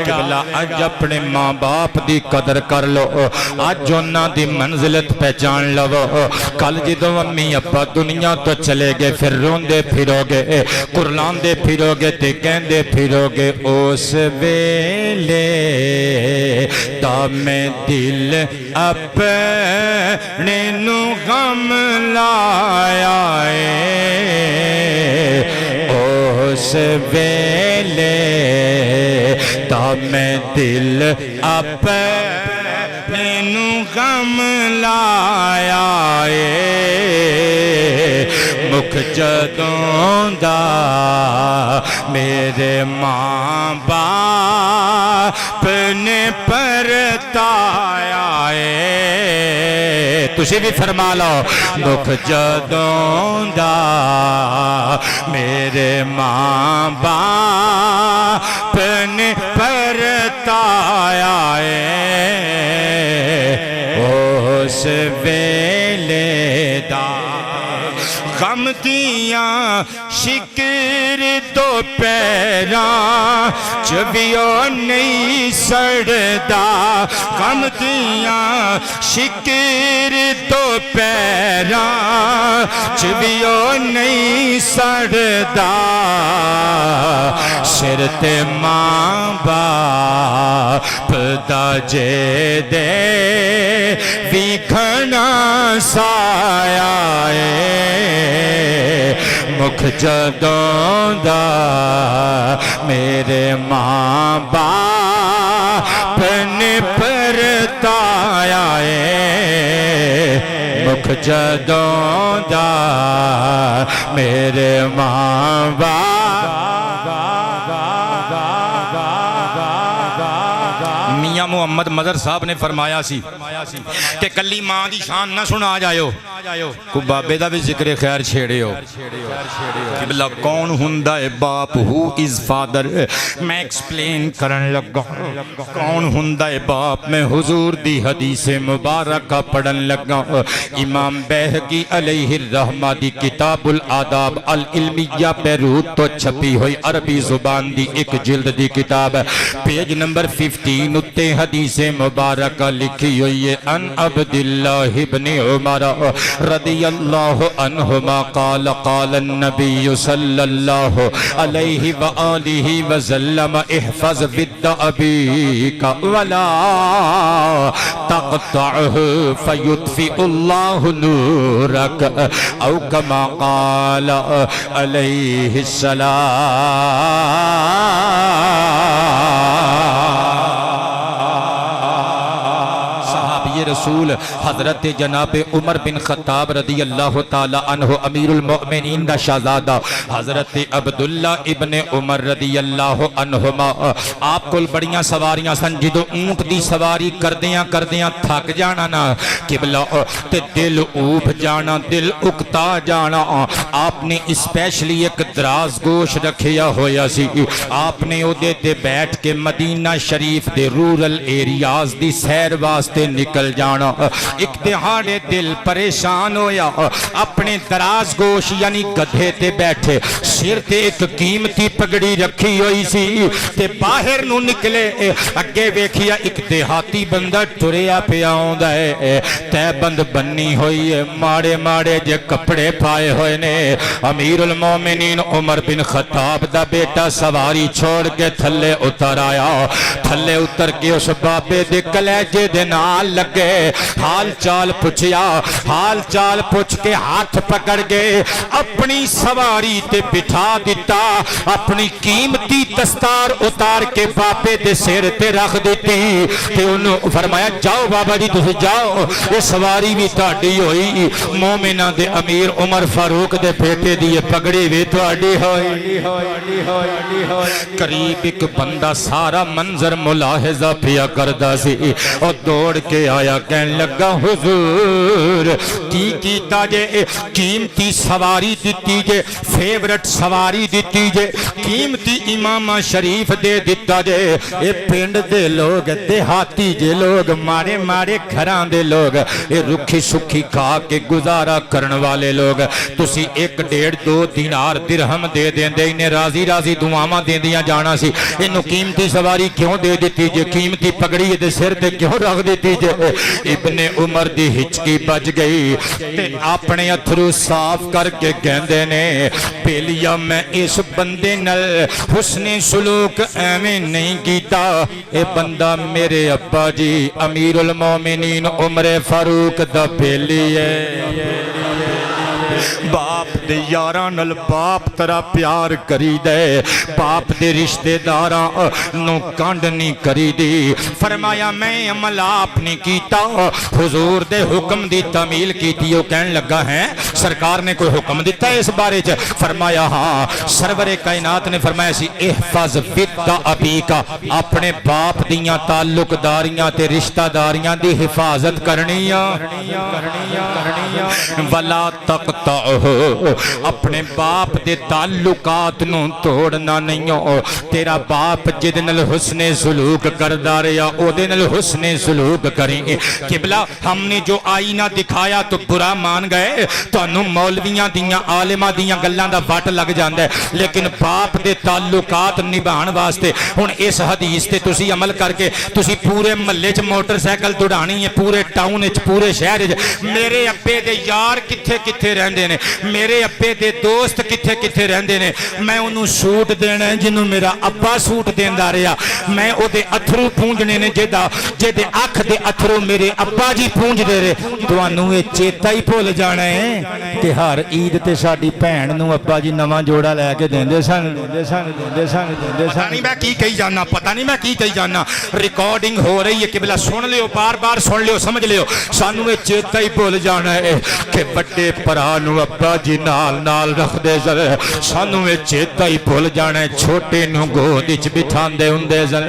قبلہ اج اپنے ماں باپ دی قدر کر لو اج انہاں دی منزلت پہچان لو کل جدوں امی ابا دنیا تو چلے گئے پھر روندے پھرو گے قرلاندے پھرو گے تے کہندے پھرو گے اس ویلے تا میں دل اپنے نو غم لایا اس ویلے تا میں دل اپنے نو غم لایا مکھ جدوں دا میرے ماں باپ نے پرتایا تسی بھی فرما لو مکھ جدوں دا میرے ماں باپ نے پرتایا اس ویلے دا غم دیاں شکر دو پیراں چبیو نہیں سڑدا غم دیاں شکر دو پیراں چبیو نہیں سڑدا سر تے ماں باپ دا جے دے وی گھنا سایا مکھ جدوں دا میرے ماں باپ نے پرتایا مکھ جدوں دا میرے ماں باپ میاں محمد مظہر صاحب نے فرمایا سی کہ کلی ماں دی شان نہ سنا جائیو کو بابے دا بھی ذکر خیر چھیڑے ہو قبلہ کون ہندہ باپ ہو از فادر میں ایکسپلین کرن لگا کون ہندہ باپ میں حضور دی حدیث مبارکہ پڑھن لگا امام بہقی علیہ الرحمہ دی کتاب الاداب العلمیہ بیروت تو چھپی ہوئی عربی زبان دی ایک جلد دی کتاب پیج نمبر 15 اتے حدیث مبارکہ لکھی ہوئی ہے ان عبداللہ ابن عمر رضی اللہ عنہما قال قال النبی صلی اللہ علیہ وآلہ وسلم احفظ ود ابیک ولا تقطعہ فیطفئ اللہ نورک او کما قال علیہ السلام رسول حضرت جناب عمر بن خطاب رضی اللہ تعالی عنہ امیر المؤمنین دا شہزادہ حضرت عبداللہ ابن عمر رضی اللہ عنہما آپ کو بڑیاں سواریاں سن جدو اونٹ دی سواری کردیاں تھک جانا نا قبلہ تے دل اوب جانا دل اکتا جانا آپ نے اسپیشلی ایک دراز گوش رکھیا ہویا سی آپ نے اودے تے بیٹھ کے مدینہ شریف دے رورل ایریاز دی سیر واسطے نکل جانا ایک دہاڑے دل پریشان ہویا اپنے دراز گوش یعنی گدھے تے بیٹھے سر تے ایک قیمتی پگڑی رکھی ہوئی سی تے باہر نو نکلے اگے ویکھیا ایک دیہاتی بندہ ٹریا پیا ہوندا ہے تے بند بنی ہوئی ہے ماڑے ماڑے جے کپڑے پائے ہوئے نے امیر المومنین عمر بن خطاب دا بیٹا سواری چھوڑ کے تھلے اتر آیا تھلے اتر کے اس بابے دے کلیجے دے نال لگے حال چال پوچھیا حال چال پوچھ کے ہاتھ پکڑ گئے اپنی سواری تے بٹھا دیتا اپنی قیمتی دستار اتار کے بابے دے سر تے رکھ دیتی تے انہوں فرمایا جاؤ بابا جی تسی جاؤ یہ سواری بھی تہاڈی ہوئی مومنہ دے امیر عمر فاروق دے بیٹے دی پگڑی بھی تہاڈی ہوئی قریب ایک بندہ سارا منظر ملاحظہ پیا کردا سی اور دوڑ کے آیا کہنے لگا حضور کی کیتا جے قیمتی سواری دیتی جے فیورٹ سواری دیتی جے قیمتی امامہ شریف دے دیتا جے اے پنڈ دے لوگ دیہاتی جے لوگ مارے مارے گھران دے لوگ اے رکھی سکھی کھا کے گزارا کرن والے لوگ تسی 1-1.5-2 دینار درہم دے دیں دے انہیں راضی راضی دعاواں دیں دیاں جانا سی انہوں قیمتی سواری کیوں دے دیتی جے قیمتی پگڑی دے سر تے کیوں رکھ دیتی جے ابن عمر دی ہچکی بج گئی تے اپنے اتھرو صاف کر کے کہندے نے پہلیا میں اس بندے نل حسن سلوک ایویں نہیں کیتا اے بندہ میرے ابا جی امیر المومنین عمر فاروق دا پہلی ہے باپ دے یاران نال باپ ترا پیار کری دے باپ دے رشتے داراں نو کانڈ نہیں کری دی فرمایا میں عمل آپ نے کیتا حضور دے حکم دی تعمیل کیتی وہ کہن لگا ہے سرکار نے کوئی حکم دیتا ہے اس بارے چ فرمایا ہاں سرور کائنات نے فرمایا سی احفظ ودا ابی کا اپنے باپ دیاں تعلق داریاں تے رشتہ داریاں دی حفاظت کرنیاں ولا تقطع اپنے باپ دے تعلقات نو توڑنا نہیں ہو تیرا باپ جد نل حسن سلوک کردہ رہا او دے نل حسن سلوک کریں قبلہ ہم نے جو آئینہ دکھایا تو برا مان گئے تو انہوں مولویاں دیاں عالمہ دیاں گلان دا وٹ لگ جاندے لیکن باپ دے تعلقات نبھان واسطے ہن اس حدیث تے تسی عمل کر کے تسی پورے محلے چ موٹر سائیکل دوڑانی ہے پورے ٹاؤن وچ پورے شہر وچ میرے ابے دے یار کتھے کتھے رہندے نے میرے ابے دے دوست کتھے کتھے رہندے نے میں انہوں سوٹ دینا ہے جنہوں میرا ابا سوٹ دیندہ رہا میں او دے اتھرو پونجنے نے جے دے اکھ دے اتھرو میرے ابا جی پونج دے رہے تو انہوں یہ چیتا ہی بھول جانا ہے کہ ہر عید تے ساڈی بہن نوں ابا جی نواں جوڑا لے کے دیندے سن پتہ نہیں میں کی کہی جانا پتہ نہیں میں کی کہی جانا ریکارڈنگ ہو رہی ہے کہ بلا سن لیو بار بار سن لیو سمجھ لیو سانوں یہ چیتا ہی بھول جانا ہے کہ بڑے پرانوں ابا جی نال نال رکھ دے زر سانوں یہ چیتا ہی بھول جانا ہے چھوٹے نوں گود وچ بٹھان دے ہوندے زر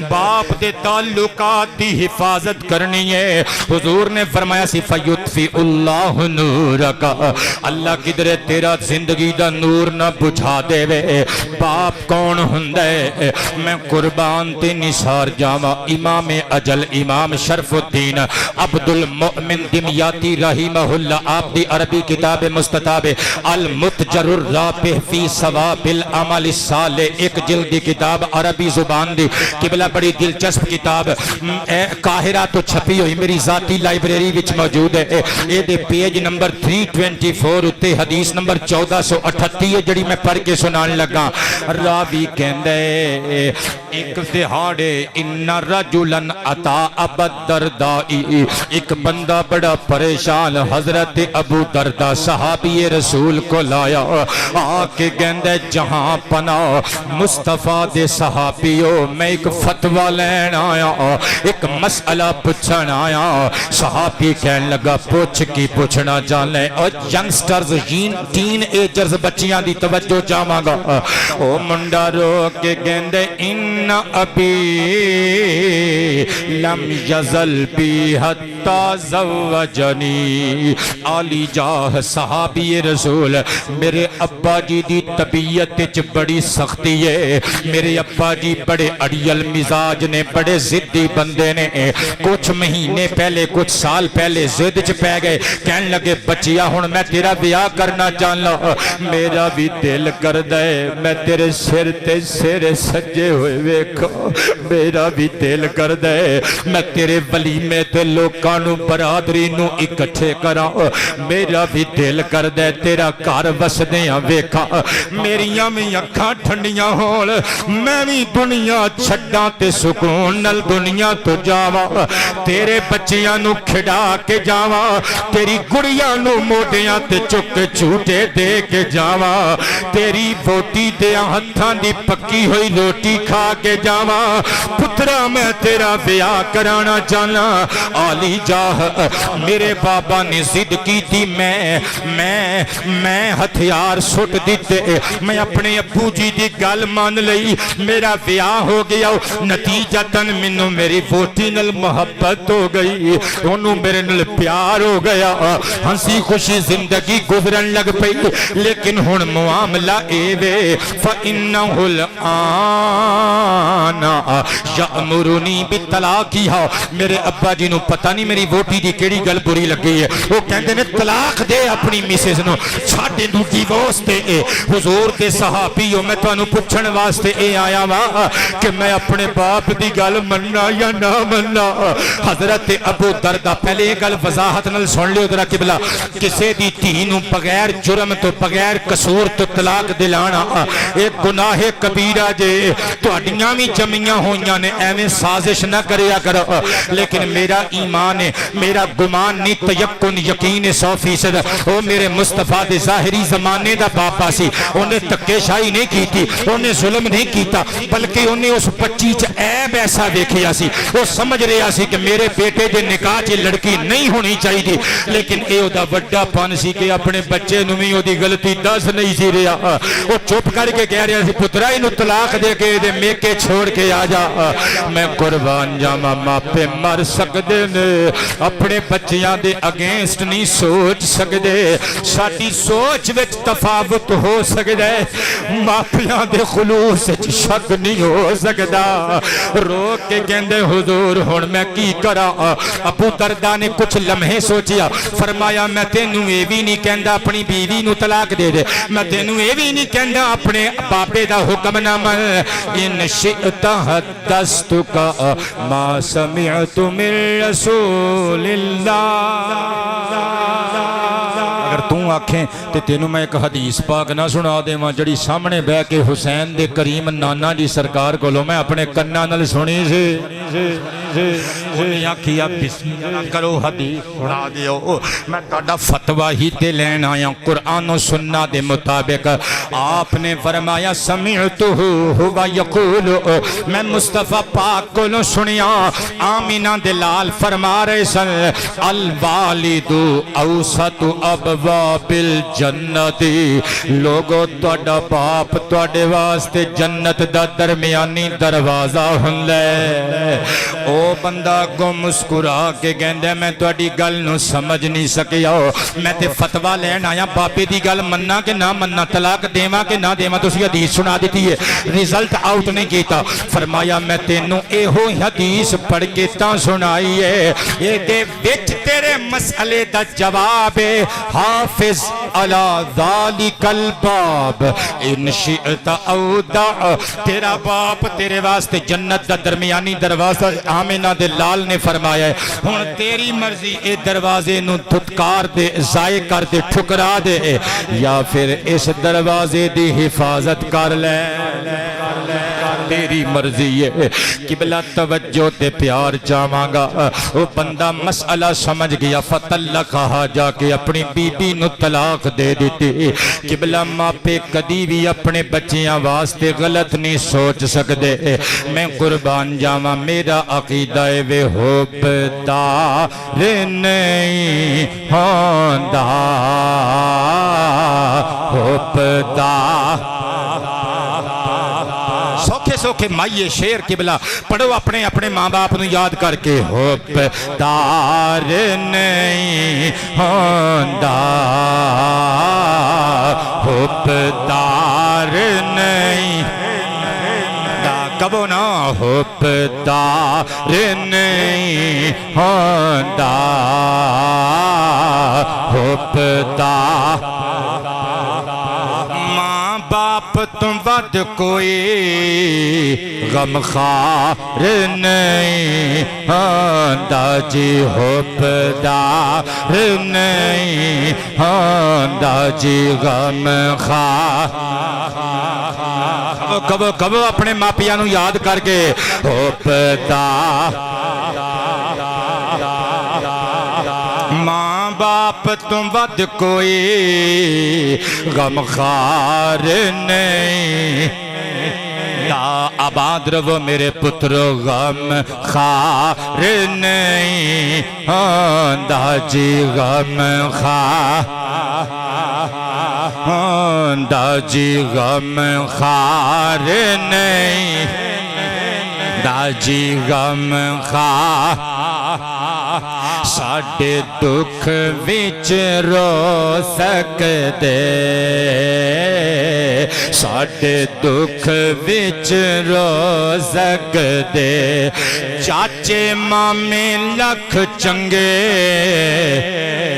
باپ دے تعلقات دی حفاظت کرنی ہے حضور نے فرمایا سی فیطفی اللہ نورک اللہ کدرے تیرا زندگی دا نور نہ بجھا دے وے باپ کون ہوندے میں قربان تے نثار جاواں امام اجل امام شرف الدین عبد المؤمن دمیاتی رحمہ اللہ آپ دی عربی کتاب مستطاب المتجر الرابح فی ثواب العمل الصالح ایک جلدی کتاب عربی زبان دی قبلہ بڑی دلچسپ کتاب قاہرہ تو چھپی ہوئی میری ذاتی لائبریری وچ موجود ہے اے دے پیج نمبر 324 اتے حدیث نمبر 1438 جڑی میں پڑھ کے سنان لگا راوی کہندے ایک دہاڑے ان رجلن اتا ابو الدرداء ایک بندہ بڑا پریشان حضرت ابو درداء صحابی رسول کو لایا آکے گندے جہاں پناہ مصطفیٰ دے صحابیوں میں ایک فتوہ لین آیا ایک مسئلہ پچھن آیا صحابی کہنے لگا پوچھ کی پوچھنا جانے اور ینگسٹرز ٹین ایجرز بچیاں دی توجہ جاماں گا او منڈا رو کے گندے ان ابی لم یزل بی حتی زوجنی علی جاہ صحابی رسول میرے ابا جی دی طبیعت وچ بڑی سختی ہے، میرے ابا جی بڑے اڑیل مزاج نے، بڑے ضدی بندے نے، کچھ مہینے پہلے کچھ سال پہلے ضد چ پہ گئے، کہن لگے بچیا ہن میں تیرا بیاہ کرنا چاہنا، میرا بھی دل کردا ہے میں تیرے سر تے سر سجے ہوئے ویکھاں، میرا بھی دل کردا ہے میں تیرے ولیمے تے لوکاں نو برادری نو اکٹھے کراں، میرا بھی دل کردا ہے تیرا گھر وسدیاں ویکھاں، میریاں بھی اکھاں ٹھنڈیاں ہون، میں بھی دنیا چھڈاں تے سکون نال دنیا تو جاواں، تیرے بچیاں نو کھڈا کے جاواں، تیری گڑیاں نو موڈیاں تے چک کے جھوٹے دے کے جاواں، تیری ووٹی دے ہتھاں دی پکی ہوئی روٹی کھا کے جاواں، پترا میں تیرا بیاہ کرانا چاہنا، عالی جاہ میرے بابا نے ضد کی تھی، میں ہتھیار سٹ دیتے، میں اپنے ابو جی دی گل مان لئی، میرا بیاہ ہو گیا، نتیجتاً مینوں میری ووٹی نال محبت ہو گئی، انہوں میرے نال پیار ہو گیا، ہنسی خوشی زندگی گزرن لگ پئی، لیکن ہن معاملہ اے وے فَإِنَّهُ الْآنَ يَأْمُرُنِي بِالطَّلَاقِ، میرے ابا جی نو پتہ نہیں میری ووٹی دی کیڑی گل بری لگی ہے، وہ کہندے نے طلاق دے اپنی مسز نو، چھاڑے نو ڈیورس دے، حضور دے صحابیو میں تانوں پوچھن واسطے اے آیا وا کہ میں اپنے باپ دی گل مننا یا نہ مننا۔ حضرت ابو دردہ پہلے یہ گل وضاحت نال سن لیو ذرا قبلہ، کسے دی دھی نو بغیر جرم تو بغیر قصور تو طلاق دلانا ایک گناہ کبیرہ جے، تہاڈیاں وی جمیاں ہوئیاں نے، ایویں سازش نہ کریا کرو، لیکن میرا ایمان ہے، میرا گمان نہیں، تیقن یقین 100%، وہ میرے مصطفیٰ دے ظاہری زمانے دا باپا سی، انہیں تکے شاہی نہیں کی تھی، انہیں ظلم نہیں کیتا، بلکہ انہیں اس بچی چ عیب ایسا دیکھیا سی، وہ سمجھ رہا سی کہ میرے بیٹے دے نکاح چ لڑکی نہیں ہونی چاہیے، لیکن اے او دا وڈا پن سی کہ اپنے بچے نو وی او دی غلطی دس نہیں سی رہا، وہ چپ کر کے کہہ رہا سی پترا اینو طلاق دے کے دے میکے چھوڑ کے آ جا، میں قربان جاواں ماپے مر سکدے نے، اپنے بچیاں دے اگینسٹ نہیں سوچ سکدے، ساڈی سوچ وچ تفاوت ہو سکدا ہے، ماپیاں دے خلوص وچ شک نہیں ہو سکدا، رو کے کہندے حضور ہن میں کی کراں؟ ابو دردہ نے کچھ لمحے سوچیا، فرمایا میں تینوں اے وی نہیں کہندا اپنی بیوی نو طلاق دے دے، میں تینوں اے وی نہیں کہندا اپنے باپے دا حکم نہ من، ان شئت حدثتک ما سمعت من رسول اللہ، اگر توں آکھیں تے تینوں میں ایک حدیث پاک نہ سنا دے ماں جڑی سامنے بہ کے حسین دے کریم نانا جی سرکار کولوں میں اپنے کناں نال سنی سی، انہیں آکھیا بسم اللہ کرو حدیث سنا دیو، میں تہاڈا فتویٰ ہی تے لین آیا، قرآن و سنت دے مطابق آپ نے فرمایا سمعتہ ہوا یقول، میں مصطفیٰ پاک کولوں سنیا، آمینہ دلال فرما رہے سن الوالد اوسط ابواب الجنت، لوگو تہاڈا باپ تہاڈے واسطے جنت دا درمیانی دروازہ ہوندا ہے، او بندہ کو مسکرا کے کہندا میں تہاڈی گل نو سمجھ نہیں سکیا، میں تے فتویٰ لین آیا باپے دی گل مننا کہ نہ مننا، طلاق دیواں کہ نہ دیواں، تسی حدیث سنا دیتی ہے، رزلٹ آؤٹ نہیں کیتا، فرمایا میں تینوں ایہو حدیث پڑھ کے تاں سنائی ہے، اے دے وچ تیرے مسئلے دا جواب ہے، حافظ علی ذالک الباب ان شئت اودع، تیرا باپ تیرے واسطے جنت دا درمیانی دروازہ، آمینہ دے لال نے فرمایا ہے، ہن تیری مرضی اے دروازے نو دھتکار دے، ضائع کر دے، ٹھکرا دے، یا پھر اس دروازے دی حفاظت کر لے، تیری مرضی ہے، قبلہ توجہ تے پیار چاہواں گا، وہ بندہ مسئلہ سمجھ گیا، فطلقہا جا کے اپنی بی بی نو طلاق دے دیتی، قبلہ ماں پہ کدی بھی اپنے بچیاں واسطے غلط نہیں سوچ سکدے، میں قربان جاواں میرا عقیدہ وے حبدار نہیں ہوندا، حبدار اوکھے سوکھے مائیے شیر قبلہ پڑھو اپنے اپنے ماں باپ نو یاد کر کے حبدار نہیں ہوندا حبدار نہیں کبو نا حبدار نہیں ہوندا حبدار ماں باپ تم ود کوئی غمخوار نہیں ہوندا جی حبدار نہیں ہوندا جی غمخوار کبو کبو اپنے ماپیاں نو یاد کر کے حبدار ماں باپ تم ود کوئی غمخوار نہیں یا آباد رہو میرے پترو غم خار نہیں ہوندا جی غم خار ہوندا جی غم خار نہیں دا جی غم خار ساڈے دکھ وچ رو سکدے ساڈے دکھ وچ رو سکدے چاچے مامے لکھ چنگے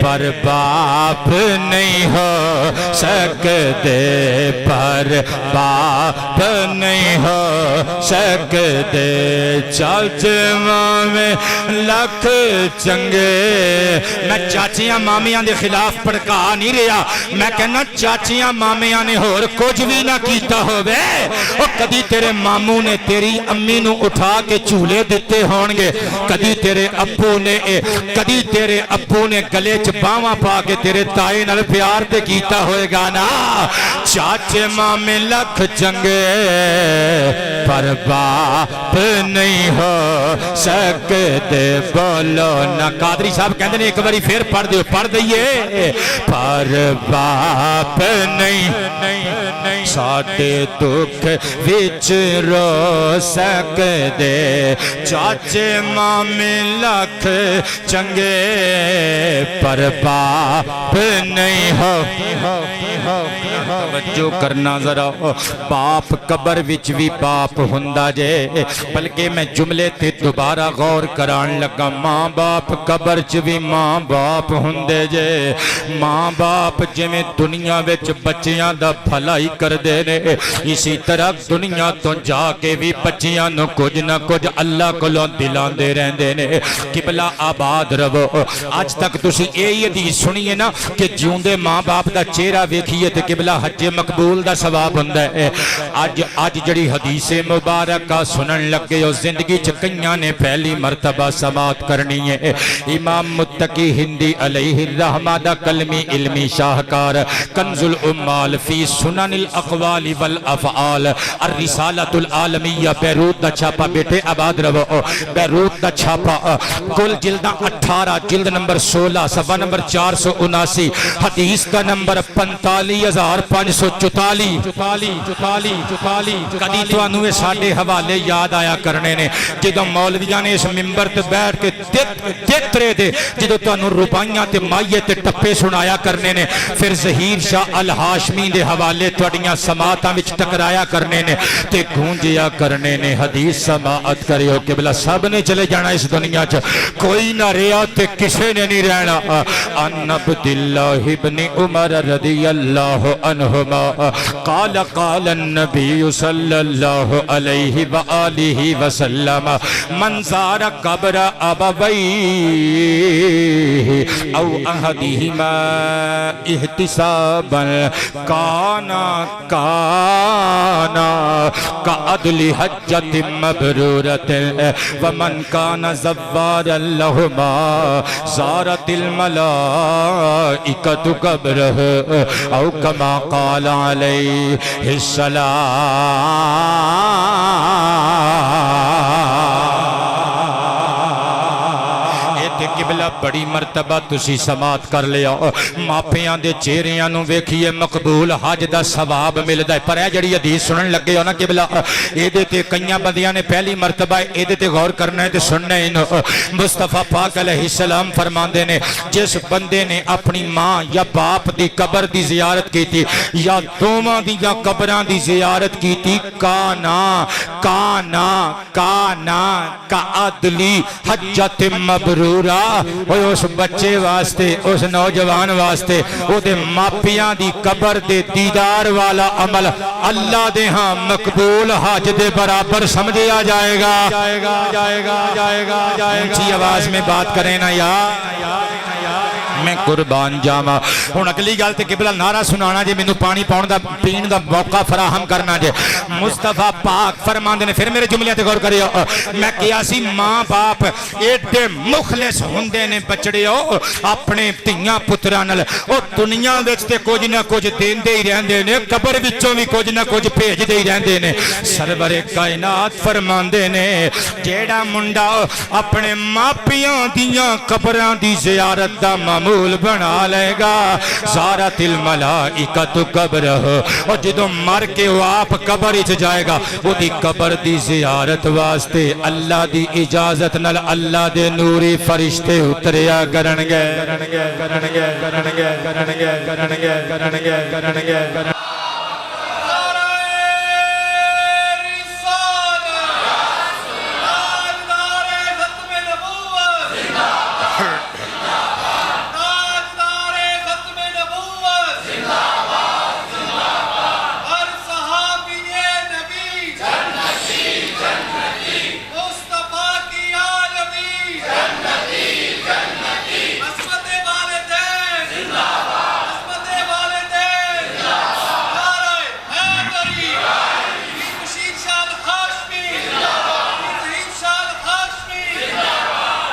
پر باپ نہیں ہو سکدے پر باپ نہیں ہو سکدے چاچے مامے لکھ چنگے میں چاچیاں مامیاں دے خلاف پڑکا نہیں رہا میں کہنا چاچیاں مامیاں نے ہور کچھ بھی نہ کیتا ہوئے اور کدی تیرے ماموں نے تیری امی نو اٹھا کے چولے دیتے ہونگے کدی تیرے ابو نے گلے چپاواں پا کے تیرے تائے نال پیار تے کیتا ہوئے گا نا چاچے مامے لکھ چنگے پر باپ نہیں ہو سکتے بولو نا قادری صاحب کہندے نے ایک باری پھر پڑھ دیو پڑھ دئیے پر باپ نہیں ساڈے دکھ وچ رو سکدے چاچے مامے لکھ چنگے پر باپ نہیں ہو توجہ کرنا ذرا باپ قبر وچ بھی باپ ہوندا جے بلکہ میں جملے تے دوبارہ غور کران لگا ماں باپ قبر چ بھی ماں باپ ہوندے جے ماں باپ جویں دنیا وچ بچیاں دا بھلائی کردے نے اسی طرح دنیا تو جا کے بھی بچیاں نو کچھ نہ کچھ اللہ کولوں دلاندے رہندے نے قبلہ آباد رہو اج تک تسی یہ حدیث سنیے نا کہ جیوندے ماں باپ دا چہرہ ویکھیے تے قبلہ حج مقبول دا ثواب ہوندا ہے اج جڑی حدیث مبارکہ سنن لگے او زندگی چ کئیاں نے پہلی مرتبہ سماعت کرنی ہے امام متقی ہندی علیہ الرحمہ دا کلمی علمی شاہکار کنز الامال فی سنن الاقوال والافعال الرسالۃ العالمیہ بیروت دا چھاپا بیٹے آباد رہو بیروت دا چھاپا کل جلداں 18 جلد نمبر 16 صفحہ نمبر 479 حدیث کا نمبر 45,544 کدی تو انوے ساڑھے حوالے یاد آیا کرنے نے جدو مولویاں نے اس ممبر تے بیٹھ کے دیت رہے دے جدو تو انو روبائیاں تے مائیے تے ٹپے سنایا کرنے نے پھر ظہیر شاہ الہاشمی دے حوالے توڑیاں سماعتاں وچ ٹکرایا کرنے نے تے گونجیا کرنے نے حدیث سماعت کریو کہ بلا سب نے چلے جانا اس دنیا چ کوئی نہ رہا تے کسے نے نہیں رہنا ان عبداللہ ابن عمر رضی اللہ عنہما قال قال النبی صلی اللہ علیہ وآلہ وسلم من زار قبر ابویہ او احدہما احتسابا کانا کعدل حجت مبرورت ومن کان زوارا لہما زارت الملائکۃ قبرہ او کما قال علیہ السلام قبلہ بڑی مرتبہ تسی سماعت کر لیا ماپیاں دے چہریاں نو ویکھیے مقبول حج دا ثواب ملدا ہے پر اے جڑی حدیث سنن لگے ہو نا قبلہ اے دے تے کئیاں بندیاں نے پہلی مرتبہ اے دے تے غور کرنا ہے تے سننا ہے مصطفیٰ پاک علیہ السلام فرماندے نے جس بندے نے اپنی ماں یا باپ دی قبر دی زیارت کی تھی یا دوواں دی یا قبراں دی زیارت کی تھی کانا کا عدلی حجت مبرورہ اس بچے واسطے اس نوجوان واسطے او دے ماپیاں دی قبر دے دیدار والا عمل اللہ دے ہاں مقبول حج دے برابر سمجھا جائے گا اونچی آواز میں بات کریں نا یار میں قربان جاواں ہن اگلی گل تے قبلہ نعرہ سنانا جے مینوں پانی پاؤن دا پین دا موقع فراہم کرنا جے مصطفیٰ پاک فرماندے نے پھر میرے جملے تے غور کریو میں کیا سی ماں باپ ایڈے مخلص ہوندے نے بچڑیو اپنے تیاں پتراں نال او دنیا وچ تے کچھ نہ کچھ دیندے ہی رہندے نے قبر وچوں بھی کچھ نہ کچھ بھیجدے ہی رہندے نے سرور کائنات فرماندے نے جیڑا منڈا اپنے ماپیاں دیاں قبراں دی زیارت دا معمول بنا لے گا زارت الملائکۃ قبرہ اور جدوں مر کے وہ آپ قبر وچ جائے گا وہ دی قبر دی زیارت واسطے اللہ دی اجازت نال اللہ دے نوری فرشتے اتریا کرن گے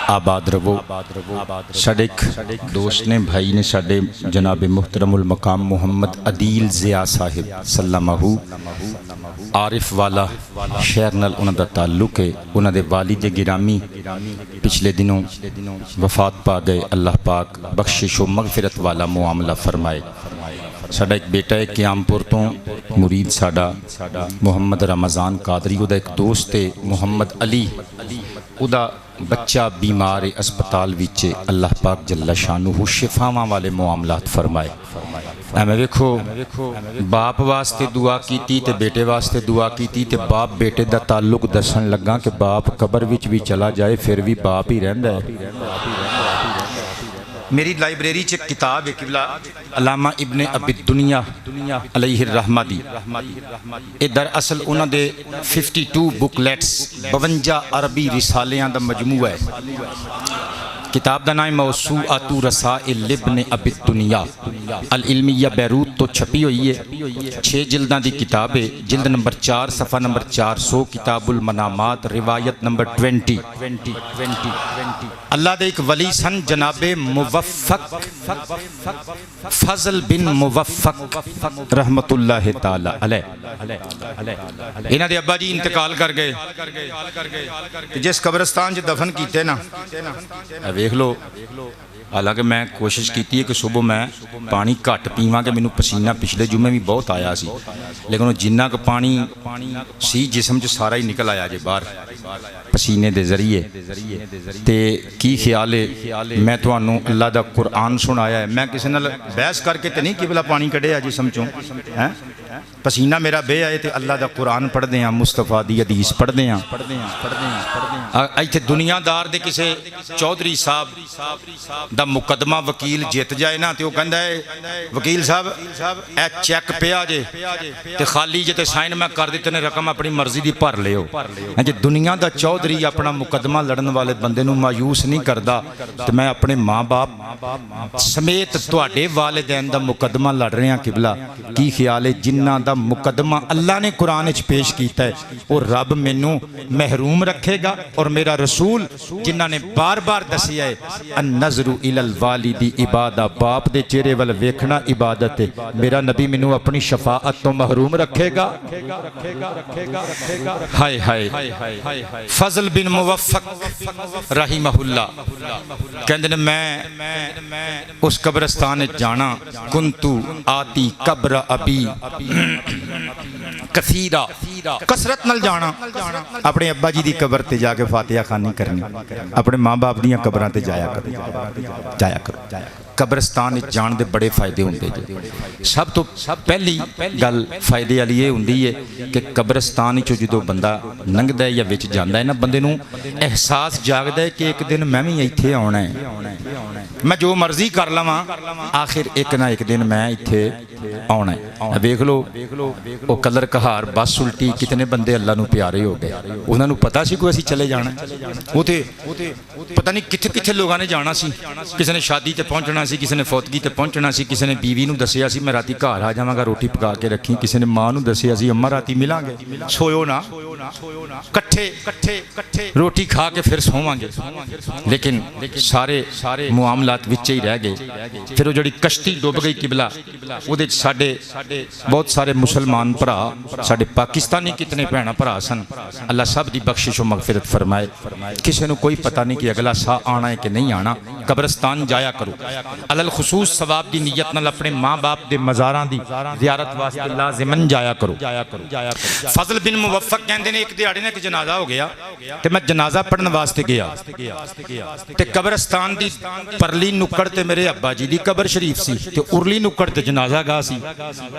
آباد رہو ساڈے دوست نے بھائی نے ساڈے جناب محترم المقام محمد عدیل ضیاء صاحب سلمہ عارف والا شہر نال انہاں دا تعلق ہے انہاں دے والد گرامی پچھلے دنوں وفات پا گئے اللہ پاک بخشش و مغفرت والا معاملہ فرمائے ساڈا ایک بیٹا ہے قیام پور تو مرید ساڈا محمد رمضان قادری دا ایک دوست ہے محمد علی دا بچہ بیمار اسپتال وچ اللہ پاک جل شانہ شفاواں والے معاملات فرمائے میں ویکھو باپ واسطے دعا کیتی تے بیٹے واسطے دعا کیتی تے باپ بیٹے دا تعلق دسن لگا کہ باپ قبر وچ بھی چلا جائے پھر بھی باپ ہی رہندا ہے میری لائبریری چ کتاب ہے قبلہ علامہ ابن ابی الدنیا علیہ الرحمہ دی اے دراصل انہاں دے 52 بکلیٹس 52 عربی رسالیاں دا مجموعہ ہے کتاب دا نام موسوعۃ رسائل ابن ابی الدنیا العلمیہ بیروت تو چھپی ہوئی ہے 6 جلداں دی کتاب ہے جلد نمبر 4 صفحہ نمبر 400 کتاب المنامات روایت نمبر 20 اللہ دے ایک ولی سن جناب موفق فضل بن موفق رحمت اللہ تعالی علیہ انہاں دے ابا جی انتقال کر گئے جس قبرستان جو دفن کیتے نا ویکھ لو حالانکہ میں کوشش کیتی ہے کہ صبح میں پانی گھٹ پیواں کہ مینوں پسینہ پچھلے جمعے بھی بہت آیا سی لیکن جنہ کہ پانی سی جسم چ سارا ہی نکل آیا جے باہر پسینے دے ذریعے تے کی خیال ہے میں تانوں اللہ دا قرآن سنایا ہے میں کسی نال بحث کر کے تے نہیں قبلہ پانی کڈیا جسم چوں ہیں پسینہ میرا بے آئے تے اللہ دا قرآن پڑھ دے ہیں مصطفیٰ دی حدیث پڑھ دے ہیں ایتھے دنیا دار دے کسے چودھری صاحب دا مقدمہ وکیل جیت جائے نا تے وہ کہندا ہے وکیل صاحب اے چیک پیا جے تے خالی جے تے سائن میں کر دیتے نے رقم اپنی مرضی دی بھر لیو جے دنیا دا چودھری اپنا مقدمہ لڑن والے بندے نو مایوس نہیں کردا تے میں اپنے ماں باپ سمیت تواڈے والدین دا مقدمہ لڑ رہے ہیں قبلہ کی خیال ہے جنہ جنہاں دا مقدمہ اللہ نے قرآن وچ پیش کیتا ہے وہ رب مینوں محروم رکھے گا، اور میرا رسول جنہاں نے بار بار دسیا ہے النظر الی الوالد عبادہ، باپ دے چہرے ول ویکھنا عبادت ہے، میرا نبی مینوں اپنی شفاعت تو محروم رکھے گا۔ ہائے ہائے فضل بن موفق رحمہ اللہ کہندے نے میں اس قبرستان جانا، کنتو آتی قبر ابی کثیرہ، کثرت نال جانا، اپنے ابا جی دی قبر تے جا کے فاتحہ خوانی کرنی، اپنے ماں باپ دیاں قبراں تے جایا کرو۔ قبرستان جان دے بڑے فائدے ہوندے جی۔ سب تو پہلی گل فائدے والی یہ ہوندی ہے کہ قبرستان وچ جدوں بندہ لنگدا ہے یا وچ جاندا ہے نا، بندے نوں احساس جاگدا ہے کہ ایک دن میں بھی ایتھے آنا ہے، میں جو مرضی کر لواں آخر ایک نہ ایک دن میں ایتھے آنا ہے۔ دیکھ لو وہ کلر کہار بس الٹی کتنے بندے اللہ نو پیارے ہو گئے، انہاں نو پتہ سی کوئی اسی چلے جانا ہے، وہ تے پتہ نہیں کتھے کتھے لوگاں نے جانا سی، کسی نے شادی تے پہنچنا سی، کسی نے فوتگی تے پہنچنا سی، کسی نے بیوی نو دسیا سی میں راتی گھر آ جاواں گا روٹی پکا کے رکھی، کسی نے ماں نو دسیا سی اماں راتی ملاں گے، سویو نا کٹھے روٹی کھا کے پھر سوواں گے، لیکن سارے معاملات وچ ہی رہ گئے۔ پھر وہ جڑی کشتی ڈوب گئی قبلہ، وہ دے ساڈے بہت سارے مسلمان بھرا، ساڈے پاکستانی کتنے بہن بھرا سن، اللہ سب دی بخشش و مغفرت فرمائے۔ کسی نو کوئی پتہ نہیں کہ اگلا سا آنا ہے کہ نہیں آنا، قبرستان جایا کرو، علل خصوص ثواب دی نیت نال اپنے ماں باپ دے مزاراں دی زیارت واسطے لازماً جایا کرو۔ فضل بن موفق کہندے نے ایک دیہاڑے نے ایک جنازہ ہو گیا تے میں جنازہ پڑھن واسطے گیا تے قبرستان دی پرلی نکڑ تے میرے ابا جی دی قبر شریف سی تے ارلی نکڑ تے جنازہ گاہ سی۔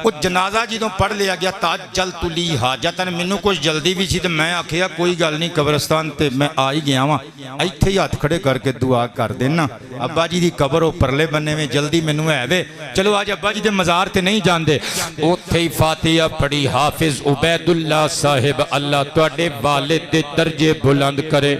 وہ جنازہ جدوں پڑھ لیا گیا تاجلت لی حاجتن، مینوں کچھ جلدی بھی سی تے میں آکھیا کوئی گل نہیں قبرستان تے میں آ ہی گیا واں، ایتھے ہی ہاتھ کھڑے کر کے دعا کر دینا، ابا جی دی قبر او پرلے بننے میں جلدی مینوں ہے وے، چلو آج ابا جی دے مزار تے نہیں جاندے۔ اوتھے ہی فاتحہ پڑھی حافظ عبید اللہ صاحب، اللہ تواڈے والد دے درجے بلند کرے،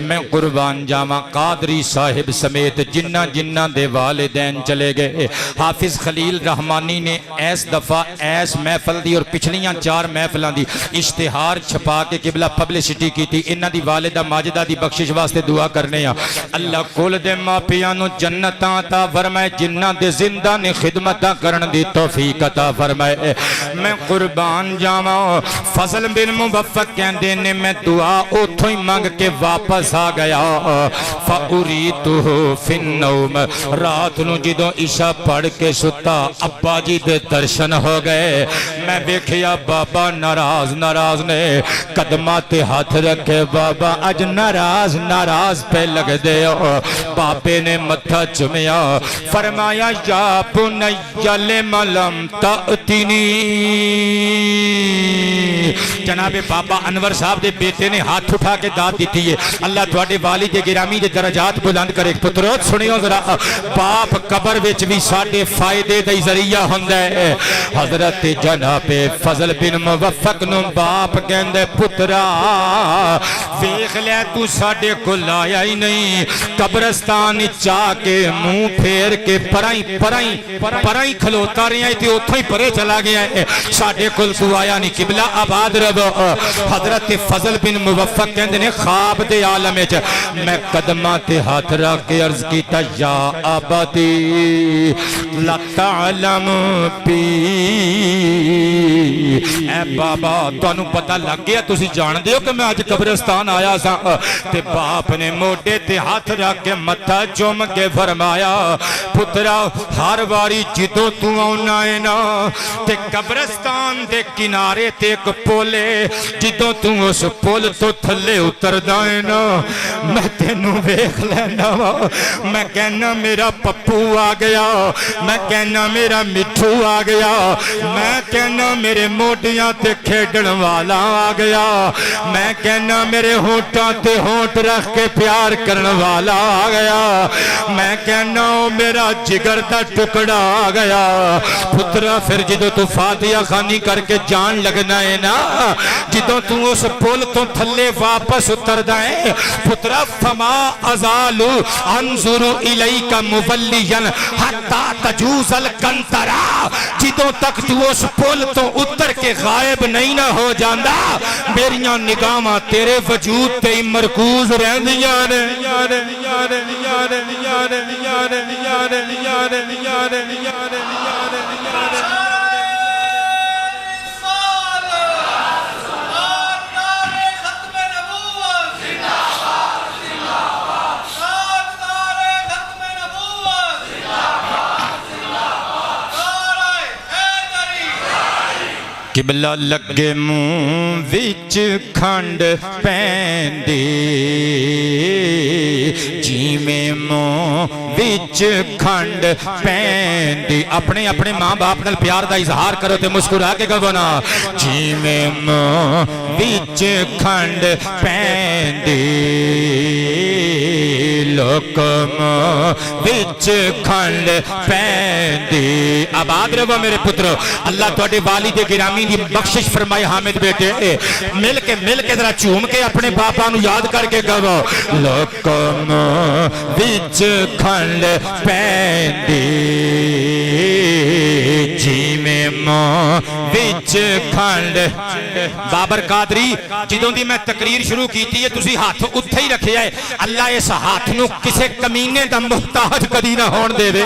میں قربان جاواں قادری صاحب سمیت جنہ دے والدین چلے گئے۔ حافظ خلیل رحمانی نے ایس دفعہ ایس محفل دی اور پچھلیاں 4 محفلاں دی اشتہار چھپا کے قبلہ پبلسٹی کی تھی، انہاں دی والدہ ماجدہ دی بخشش واسطے دعا کرنے ہاں، اللہ کول دے ماپیاں نو جنتاں عطا فرمائے، جنہ دے زندہ نے خدمتاں کرن دی توفیق عطا فرمائے۔ میں قربان جاواں فضل بن موفق کہندے نے میں دعا اوتھوں ہی مانگ کے واپس آ گیا، فاریتہ فی النوم، رات نو جدوں عشاء پڑھ کے ستا ابا جی دے درشن ہو گئے، میں ویکھیا بابا ناراض نے قدماں تے ہاتھ رکھے، بابا اج ناراض پہ لگ دے ہو۔ بابے نے متھا چومیا، فرمایا یا بنی لم لم تأتنی، جناب بابا انور صاحب دے بیٹے نے ہاتھ اٹھا کے داد دیتی ہے، اللہ تواڈے والد گرامی دے درجات بلند کرے۔ پترو سنیو ذرا، باپ قبر وچ بھی ساڈے فائدے دا ذریعہ ہوندا ہے۔ حضرت جناب فضل بن موفق نو باپ کہندے پترا ویکھ لے تو ساڈے کول آیا ہی نہیں، قبرستان چا کے منہ پھیر کے پرائی کھلوتا رہیا ہے تے اوتھوں ہی پرے چلا گیا ہے، ساڈے کول تو آیا نہیں، قبلہ آباد رہو۔ حضرت فضل بن موفق کہندے نے خواب دے عالم وچ میں قدماں تے ہاتھ رکھ کے عرض کیتا یا ابتی لا تعلم بی، اے بابا تانوں پتہ لگ گیا، تسی جان دے ہو کہ میں اج قبرستان آیا سا؟ تے باپ نے موڈے تے ہاتھ رکھ کے متھا چوم کے فرمایا پترا ہر واری جدوں تو آنا ہے نا تے قبرستان دے کنارے تے ایک پولے، جدوں تو اس پول تو تھلے اتردا ہے نا میں تینوں ویکھ لینا وا، میں کہنا میرا پپو آ گیا، میں کہنا میرا مٹھو آ گیا، میں کہنا میرے موڈیاں تے کھیڈن والا آ گیا، میں کہنا میرے ہونٹاں تے ہونٹ رکھ کے پیار کرن والا آ گیا۔ میں کہنا میرا جگر دا ٹکڑا آ گیا پترا پھر جدو تو فاتحہ خانی کر کے جان لگنا ہے نا جدو تو اس پول تو تھلے واپس اتر دائیں پترا فما ازالو انظرو الیک مولین حتی تجوز الکنترا جدو تک تو اس پول تو اتر کے غائب نہیں نہ ہو جاندہ میریاں نگاہاں تیرے وجود تے مرکوز رہندیاں نے قبلہ لگے منہ وچ کھنڈ پیندی جیویں منہ وچ کھنڈ پیندی اپنے اپنے ماں باپ نال پیار دا اظہار کرو تے مسکرا کے کہو نا جیویں منہ وچ کھنڈ پیندی لوکم وچ کھنڈ پیندی آباد رہو میرے پترو اللہ تواڈے والد گرامی دی بخشش فرمائے حامد بیٹے مل کے ذرا چوم کے اپنے باپا نو یاد کر کے کہو لوکم وچ کھنڈ پیندی جیویں ماں وچ کھنڈ بابر قادری جدوں دی میں تقریر شروع کیتی ہے تسی ہاتھ اتھے ہی رکھے ہے اللہ اس ہاتھ نو کسے کمینے دا محتاج کدی نہ ہون دے وے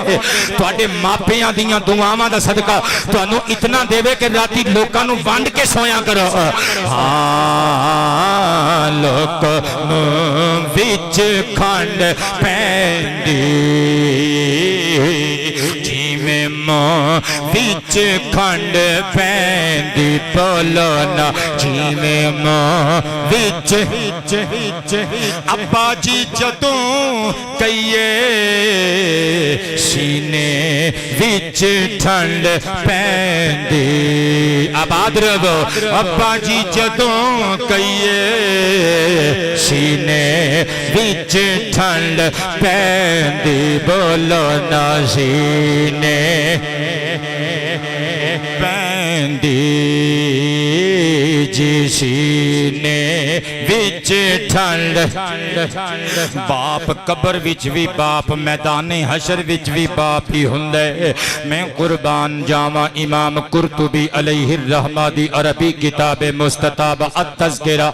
تواڈے ماپیاں دیاں دعاواں دا صدقہ تانوں اتنا دے وے کہ راتی لوکاں نو وانڈ کے سویا کرو ہاں لوکم وچ کھنڈ پیندی جیویں ماں وچ کھنڈ پیندی بولو نا جیویں ماں وچ ابا جی جدوں کئیے سینے وچ ٹھنڈ پیندی آباد رہو ابا جی جدوں کئیے سینے وچ ٹھنڈ پیندی بولو نا سینے پیندی جی سینے وچ ٹھنڈ باپ قبر وچ بھی باپ میدان حشر وچ بھی باپ ہی ہندے میں قربان جاواں امام قرطبی علیہ الرحمہ دی عربی کتاب مستطاب التذکرہ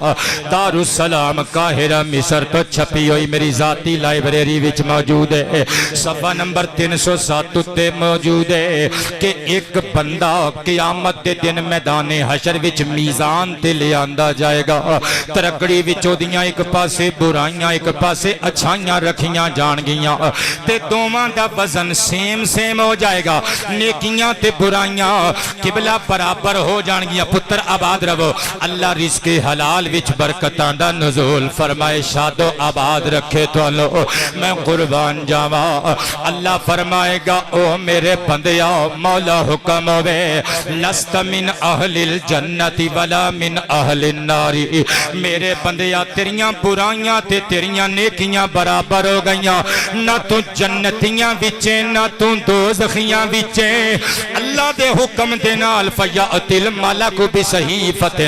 دارالسلام قاہرہ مصر تو چھپی ہوئی میری ذاتی لائبریری وچ موجود ہے صفحہ نمبر 307 تے موجود ہے کہ ایک بندہ قیامت دے دن میدان حشر وچ میزان تے لے آندا جائے گا ترکڑی وچوں دیاں ایک پاسے برائیاں ایک پاسے اچھائیاں رکھیاں جان گیاں تے دوواں دا وزن سیم ہو جائے گا نیکیاں تے برائیاں قبلہ برابر ہو جان گیاں پتر آباد رہو اللہ رزق حلال وچ برکتاں دا نزول فرمائے شاد و آباد رکھے تو لو میں قربان جاواں اللہ فرمائے گا او میرے بندیا مولا حکم ہوئے لست من اہل الجنت ولا من اہل النار میرے بندیا تیریاں برائیاں تے تیریاں نیکیاں برابر ہو گئیاں نہ تو جنتیاں وچیں نہ تو دوزخیاں وچیں اللہ دے حکم دے نال فیاۃ الملک بصحیفۃ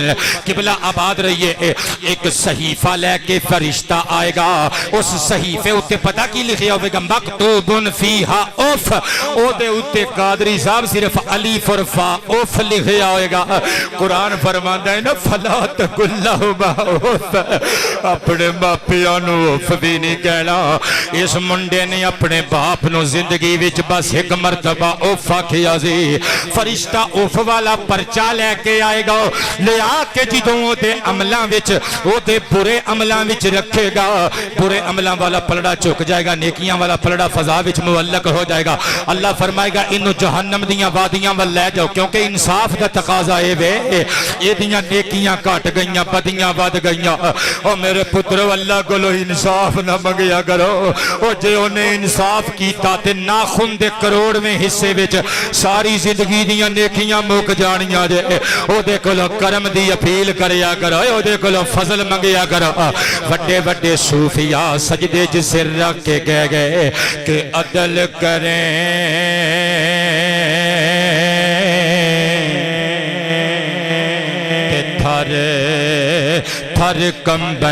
قبلہ آباد رہیے ایک صحیفہ لے کے فرشتہ آئے گا اس صحیفے اتے پتہ کی لکھیا ہوئے گا مکتوب فیہا اوف او دے اتے قادری صاحب صرف الف اور فا اوف لکھیا ہوئے گا قرآن فرماندا ہے نا فلا تقل لہما اوف اپنے باپیاں نو اوف بھی نہیں کہنا اس منڈے نے اپنے باپ نو زندگی وچ بس ایک مرتبہ اوف آکھیا سی فرشتہ اوف والا پرچہ لے کے آئے گا لے آ کے جدوں دے عملاں وچ او دے برے عملاں وچ رکھے گا برے عملاں والا پلڑا چک جائے گا نیکیاں والا پلڑا فضا وچ معلق ہو جائے گا اللہ فرمائے گا انہوں جہنم دیاں وادیاں ول لے جاؤ کیونکہ انصاف دا تقاضا اے وے اے دیاں نیکیاں کٹ گئیاں بدیاں ود گئیاں او میرے پترو اللہ کولو انصاف نہ منگیا کرو او جے اونے انصاف کیتا تے ناخن دے کروڑویں حصے وچ ساری زندگی دیاں نیکیاں مک جانیاں جے او دے کولوں کرم دی اپیل کریا کرو او دے کولوں فضل منگیا کرو وڈے وڈے صوفیاء سجدے چ سر رکھ کے کہہ گئے کہ عدل کریں تھر تھر کمبیں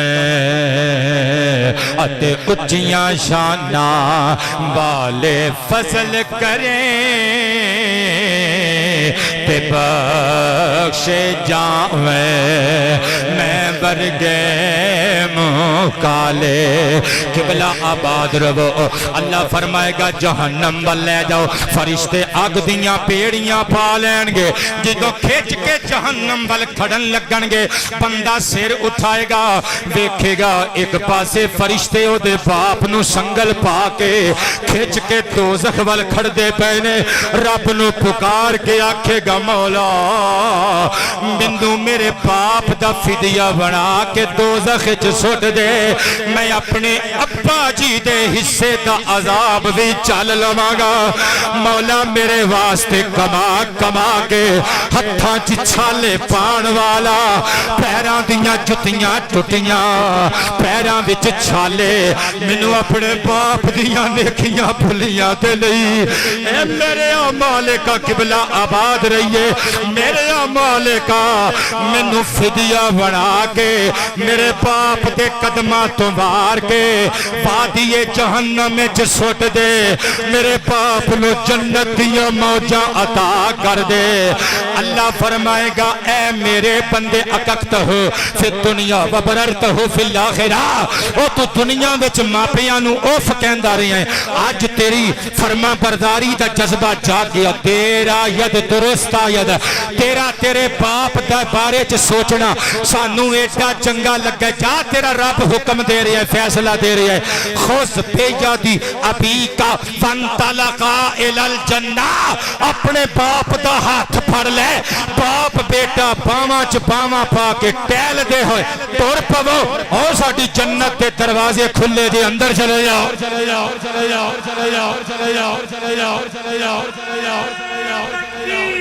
اتے اچیاں شاناں والے فضل کریں تے بخش جاویں میں برگے منہ کالے قبلہ آباد رہو اللہ فرمائے گا جہنم وال لے جاؤ فرشتے اگ دیاں پیڑیاں پا لین گے جدوں کھچ کے جہنم وال کھڑن لگن گے بندہ سر اٹھائے گا دیکھے گا ایک پاسے فرشتے او دے باپ نو سنگل پا کے کھچ کے دوزخ وال کھڑ دے پینے رب نو پکار کے آکھے گا مولا بندو میرے باپ دا فدیہ بنا کے دوزخ چ سٹ دے میں اپنے ابا جی دے حصے دا عذاب بھی چل لواں گا مولا میرے واسطے کما کما کے ہتھاں چ چھالے پان والا پیراں دیاں جتیاں ٹٹیاں پیراں وچ چھالے مینوں اپنے باپ دیاں نیکیاں بھلیاں تے لئی اے میرے مالکا قبلہ آباد رہیے میرے مالکا مینوں فدیہ بنا کے میرے باپ دے قدماں تو وار کے وادی جہنم وچ سٹ دے میرے باپ نو جنت دیاں موجاں عطا کر دے اللہ فرمائے گا اے میرے بندے اککت ہو فی دنیا وبررت ہو فی الاخرہ او تو دنیا وچ ماپیاں نو اوف کہندا رہے ہیں آج تیری فرما برداری دا جذبہ جاگ گیا تیرا ید درست ید تیرا تیرے باپ دا بارے چ سوچنا سانو ایڈا چنگا لگا جا تیرا رب حکم دے رہا ہے فیصلہ دے رہا ہے خوز بیجادی ابی کا فانطلقا الی الجنہ اپنے باپ دا ہاتھ پھڑ لے باپ بیٹا باواں چ باواں پا کے ٹہل دے ہوئے تر پو او ساڈی جنت دے دروازے کھلے دے اندر چلے جاؤ چلے جاؤ چلے جاؤ چلے جاؤ چلے جاؤ چلے جاؤ چلے جاؤ چلے جاؤ چلے جاؤ چلے جاؤ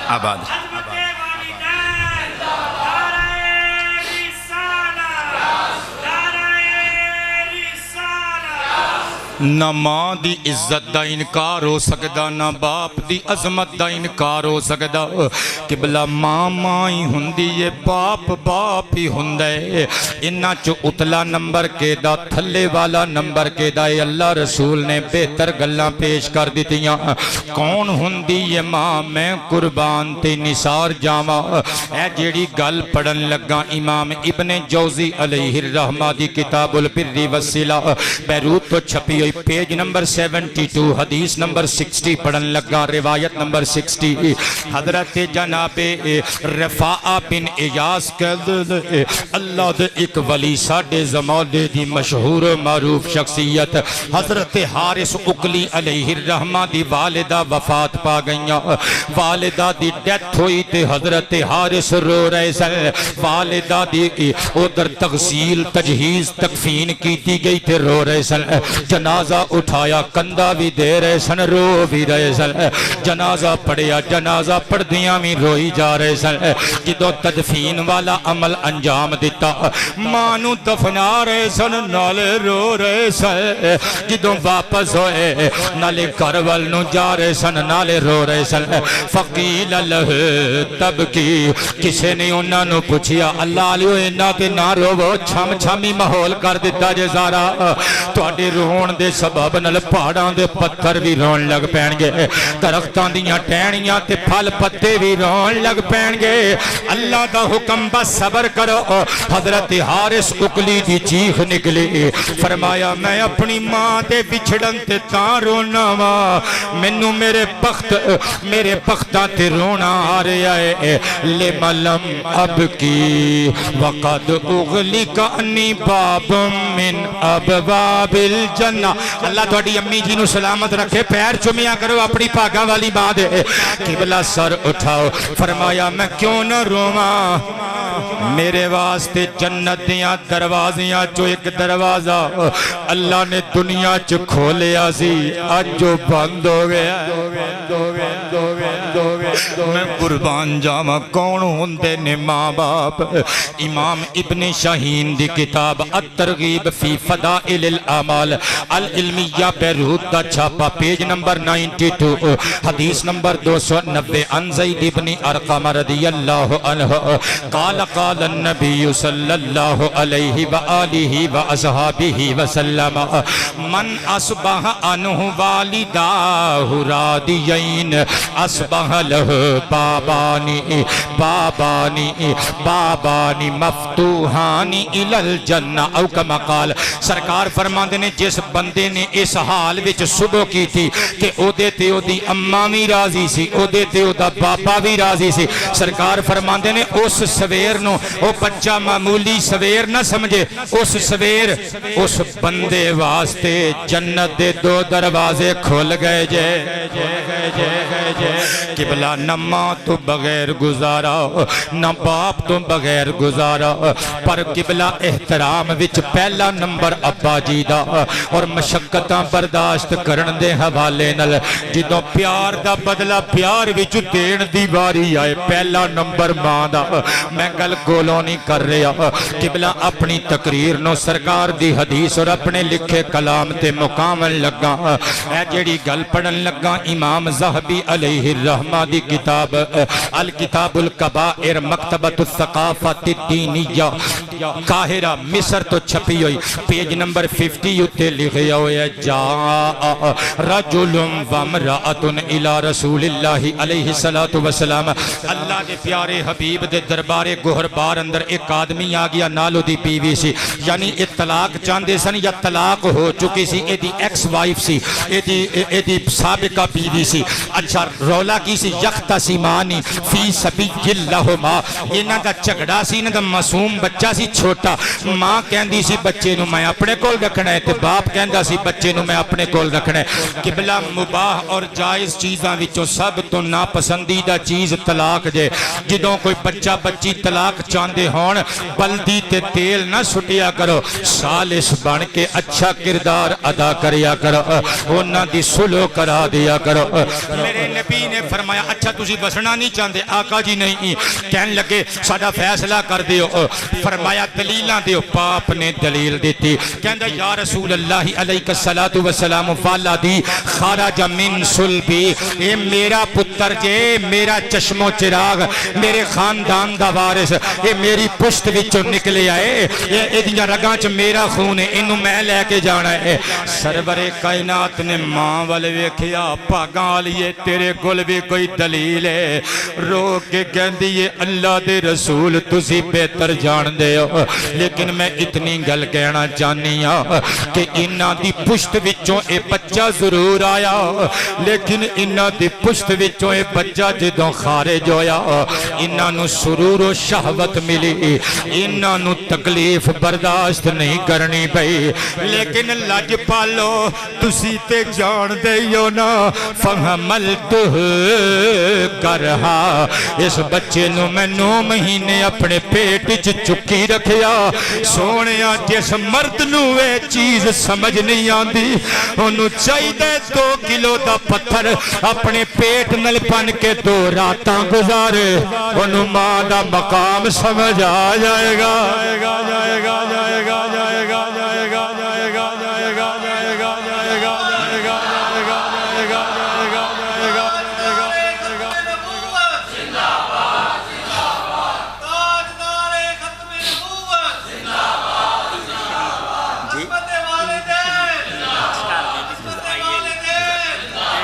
آباد نہ ماں دی عزت دا انکار ہو سکدا نہ باپ دی عظمت دا انکار ہو سکدا قبلہ ماں ماں ہی ہوندی ہے باپ باپ ہی ہوندا ہے انہاں چ اتلا نمبر کے دا تھلے والا نمبر کے دا اللہ رسول نے بہتر گلاں پیش کر دتیاں کون ہوندی ہے ماں میں قربان تے نثار جاواں اے جیڑی گل پڑھن لگا امام ابن جوزی علیہ الرحمہ دی کتاب البر والصلہ بیروت تو چھپی ہوئی پیج نمبر 72 حدیث نمبر 60 پڑھن لگا روایت نمبر 60 حضرت جناب رفاعہ بن ایاس کہتے اللہ دے ایک ولی ساڑھے زمانے دی مشہور و معروف شخصیت حضرت حارث اقلی علیہ الرحمہ دی والدہ وفات پا گئیاں والدہ دی ڈیتھ ہوئی تے حضرت حارث رو رہے سن والدہ دی ادھر تغسیل تجہیز تکفین کی گئی تے رو رہے سن جنازہ اٹھایا کندہ بھی دے رہے سن رو بھی رہے سن جنازہ پڑھیا جنازہ پڑھ دیاں بھی روئی جا رہے سن جدو تدفین والا عمل انجام دیتا مانو دفنا رہے سن نالے رو رہے سن جدو واپس ہوئے نالے کروال نو جا رہے سن نالے رو رہے سن فقیل لہ تب کی کسے نے انہاں نو پوچھیا اللہ علیہ انہاں تے نہ رو وہ چھم چھمی محول کر دیتا جے زارا توڑی رون دے سبب نل پہاڑاں دے پتھر بھی رون لگ پین گے درختان دیاں ٹہنیاں تے پھل پتے بھی رون لگ پین گے اللہ دا حکم بس صبر کرو حضرت حارث اقلی دی چیخ نکلی فرمایا میں اپنی ماں دے بچھڑن تے تاں رونا وا مینوں میرے پختاں تے رونا آ رہا ہے لم لم اب کی وقد اغلق انی باب من ابواب الجنہ اللہ تھوڑی امی جی نو سلامت رکھے پیر چومیا کرو اپنی بھاگاں والی ماں دے قبلہ سر اٹھاؤ فرمایا میں کیوں نہ رواں میرے واسطے جنت دیاں دروازیاں جو ایک دروازہ اللہ نے دنیا چ کھولیا سی آج جو بند ہو گیا میں قربان جاواں کون ہوندے نے ماں باپ امام ابن شاہین دی کتاب الترغیب فی فضائل الاعمال العلمیہ بیروت دا چھاپا پیج نمبر 92 حدیث نمبر 290 عن زید ابن ارقم رضی اللہ عنہ قال قال النبی صلی اللہ علیہ وآلہ واصحابہ وسلم من اصبح عنہ والداہ راضیین اصبح لہ بابانی مفتوحانی الی الجنہ او کما قال سرکار فرماندے نے جس بندے نے اس حال وچ صبح کی تھی کہ او دے تے او دی اماں بھی راضی سی او دے تے او دا بابا بھی راضی سی سرکار فرماندے نے اس سویر نو او بچہ معمولی سویر نہ سمجھے اس سویر اس بندے واسطے جنت دے دو دروازے کھل گئے جے قبلہ نہ ماں تو بغیر گزارا نہ باپ تو بغیر گزارا پر قبلہ احترام وچ پہلا نمبر ابا جی دا اور مشقتاں برداشت کرن دے حوالے نال جدوں پیار دا بدلہ پیار وچ دین دی واری آئے پہلا نمبر ماں دا میں گل گولوں نہیں کر رہا قبلہ اپنی تقریر نو سرکار دی حدیث اور اپنے لکھے کلام تے مقامن لگا اے جیڑی گل پڑھن لگا امام زہبی علیہ الرحمہ دی کتاب الکتاب الکبائر مکتبۃ الثقافت الدینیہ قاہرہ مصر تو چھپی ہوئی پیج نمبر 50 اتے لکھے ہوئے جاء رجل وامرأۃ الی رسول اللہ علیہ السلام اللہ دے پیارے حبیب دے دربار گوہر بار اندر ایک آدمی آگیا نالو دی بیوی سی یعنی اطلاق چاندے سن یا طلاق ہو چکی سی ایدی ایکس وائف سی ایدی سابقہ بیوی سی اچھا رولا کی سی یختصمانی فی سبیل اللہما انہاں دا جھگڑا سی انہاں دا معصوم بچہ سی چھوٹا ماں کہندی سی بچے نو میں اپنے کول رکھنا ہے تے باپ کہندا سی بچے نو میں اپنے کول رکھنا ہے قبلہ مباح اور جائز چیزاں وچوں سب تو ناپسندیدہ چیز طلاق جے جدوں کوئی بچہ بچی طلاق چاندے ہون بلدی تے تیل نہ سٹیا کرو سالس بن کے اچھا کردار ادا کریا کرو انہاں دی سلو کرا دیا کرو میرے نبی نے فرمایا اچھا تسی بسنا نہیں چاندے آقا جی نہیں کہن لگے ساڈا فیصلہ کر دیو فرمایا دلیلاں دیو باپ نے دلیل دیتی کہندا یا رسول اللہ علیہ الصلوۃ والسلام والدی خرج من صلبی اے میرا پتر جے میرا چشم و چراغ میرے خاندان دا وارث اے میری پشت وچوں نکلے آئے ایدیاں رگاں چ میرا خون ہے اینو میں لے کے جانا ہے سرور کائنات نے ماں والے ویکھیا بھاگاں والیے تیرے کول بھی کوئی دلیل ہے رو کے کہندی ہے اللہ دے رسول تسی بہتر جان دے ہو لیکن میں اتنی گل کہنا چاہنی ہاں کہ انہاں دی پشت وچوں اے بچہ ضرور آیا لیکن انہاں دی پشت وچوں اے بچہ جدوں خارج ہویا انہاں نو سرور و شہوت ملی انہاں نو تکلیف برداشت نہیں کرنی پئی لیکن لج پالو تسی تے جان دے ہو نا فحملتہ کرہا اس بچے نو میں 9 مہینے اپنے پیٹ چکی رکھیا سونیا جس مرد نو اے چیز سمجھ نہیں آندی انہوں چاہی دے 2 کلو دا پتھر اپنے پیٹ نل پن کے 2 راتاں گزارے انہوں ماں دا مقام سمجھ آ جائے گا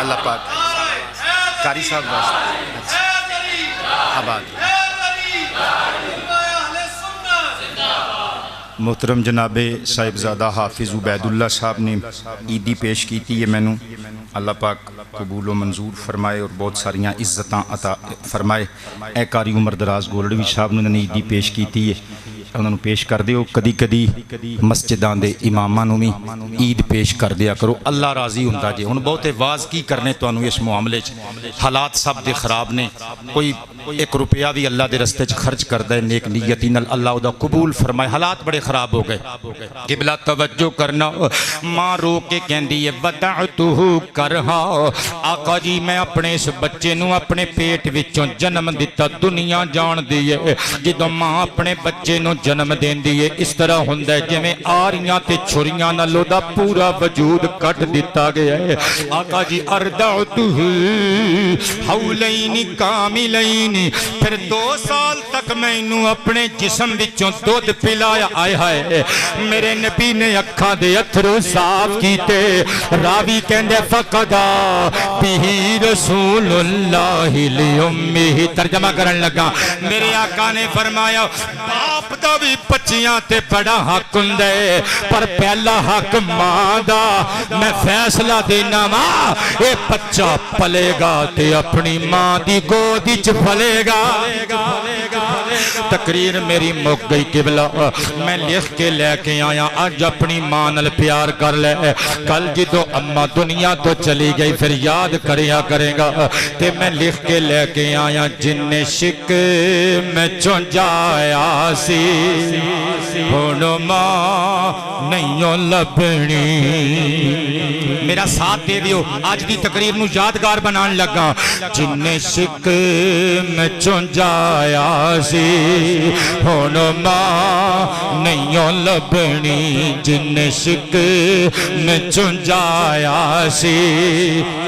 اللہ پاک قاری صاحب آباد محترم جناب صاحبزادہ حافظ عبید اللہ صاحب نے عیدی پیش کی تھی یہ میں نے اللہ پاک قبول و منظور فرمائے اور بہت ساریاں عزتاں عطا فرمائے اے قاری عمر دراز گولڈوی صاحب نے عیدی پیش کی تھی ਉਹਨਾਂ ਨੂੰ ਪੇਸ਼ ਕਰ ਦਿਓ। ਕਦੀ ਕਦੀ ਮਸਜਿਦਾਂ ਦੇ ਇਮਾਮਾਂ ਨੂੰ ਵੀ ਈਦ ਪੇਸ਼ ਕਰ ਦਿਆ ਕਰੋ, ਅੱਲਾ ਰਾਜ਼ੀ ਹੁੰਦਾ ਜੇ। ਹੁਣ ਬਹੁਤੇ ਵਾਜ਼ ਕੀ ਕਰਨੇ ਤੁਹਾਨੂੰ ਇਸ ਮਾਮਲੇ 'ਚ, ਹਾਲਾਤ ਸਭ ਦੇ ਖਰਾਬ ਨੇ। ਕੋਈ 1 ਰੁਪਇਆ ਵੀ ਅੱਲਾ ਦੇ ਰਸਤੇ 'ਚ ਖਰਚ ਕਰਦਾ ہے نیک نیتی نال اللہ دا قبول فرمائے۔ حالات بڑے خراب ہو گئے، قبلہ توجہ کرنا۔ ماں رو کے کہندی ہے ودعتہ کرہا، آقا جی میں اپنے اس بچے نو اپنے پیٹ وچوں جنم دیتا، دنیا جان دی ہے۔ جدوں ماں اپنے بچے نو جنم دیندی ہے اس طرح ہوندا ہے جویں آریاں تے چھریاں نال دا پورا وجود کٹ دتا گیا ہے۔ آقا جی اردعتہ حولین کاملین، پھر 2 سال تک میں انہوں اپنے جسم وچوں دودھ پلایا۔ آئے ہائے میرے نبی نے اکھاں دے اتھرو صاف کیتے۔ راوی کہندے فقدا بھی رسول اللہ لیمہ، ترجمہ کرن لگا میرے آقا نے فرمایا باپ دا بھی بچیاں تے بڑا حق ہوندا ہے، پر پہلا حق ماں دا۔ میں فیصلہ دینا وا اے بچہ پلے گا تے اپنی ماں دی گود وچ پلے گا۔ تقریر میری مک گئی قبلہ، میں لکھ کے لے کے آیا آج اپنی ماں نال پیار کر لے۔ کل جدو اماں دنیا تو چلی گئی پھر یاد کریا کرے گا، تے میں لکھ کے لے کے آیا جن شک میں چونجایا سی ہن ماں نہیں لبنی۔ میرا ساتھ دے دیو، آج دی تقریر نو یادگار بنان لگا۔ جن شک میں چونجایا سی ہن ماں نہیں لبنی، جن شک میں چونجایا سی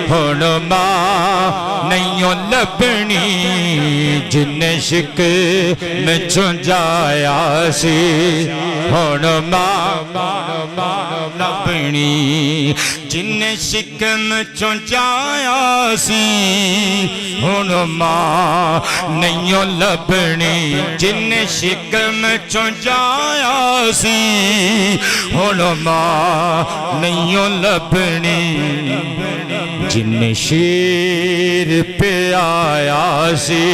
ہن ماں نہیں لبنی، جن شک میں چونجایا سی ہن ماں لبنی، جن شک میں چونجایا سی ہن ماں نہیں لبنی، جن شکم چونجایا سی ہن ماں نہیں لبنی، جن شیر پہ آیا سی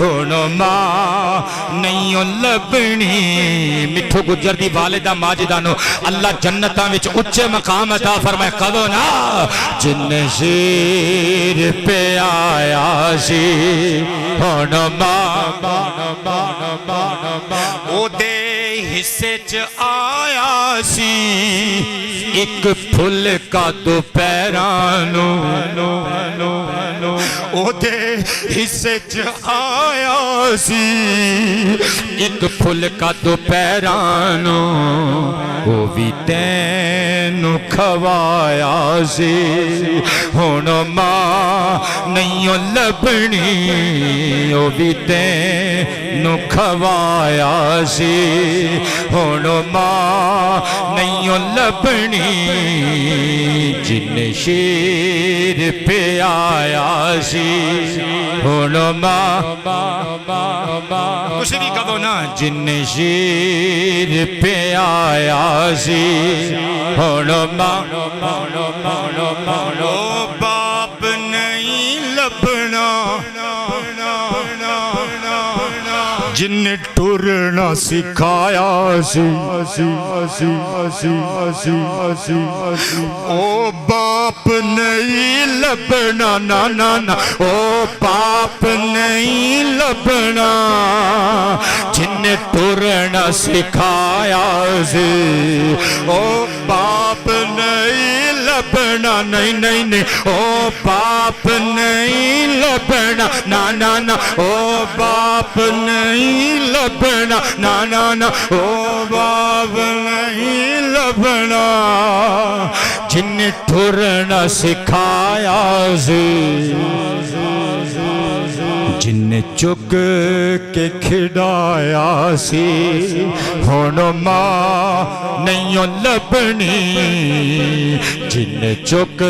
ہن ماں نہیں لبنی۔ مٹھو گجر دی والدہ ماجدہ نو اللہ جنتاں وچ اچھے مقام عطا فرمائے۔ کہو نا جن شیر پہ آیا سی ہن ماں او دے حصے چ آیا سی ایک پھل کا دوپہرانو، او دے حصے چ آیا سی ایک پھل کا دوپہرانو، او بھی تینو کھوایا سی ہن ماں نہیں لبنی، او بھی تینو کھوایا سی ہن ماں نہیں لبنی، جن شیر پہ آیا سی ہن ماں۔ کچھ بھی کہو نا جن شیر پہ آیا سی ہن ماں۔ او باپ نہیں لبنا جن ٹرنا سکھایا سی، او باپ نہیں لبنا، نا نا نا او باپ نہیں لبنا جن ٹرنا سکھایا سی، او باپ نہیں لبنا، نہیں نہیں نہیں او باپ نہیں لبنا، نا نا نا او باپ نہیں لبنا، نا نا نا او باپ نہیں لبنا جن ٹرنا سکھایا سی، جن چگ کے کھڑایا سی ہن ماں نہیں لبنی، جن چگ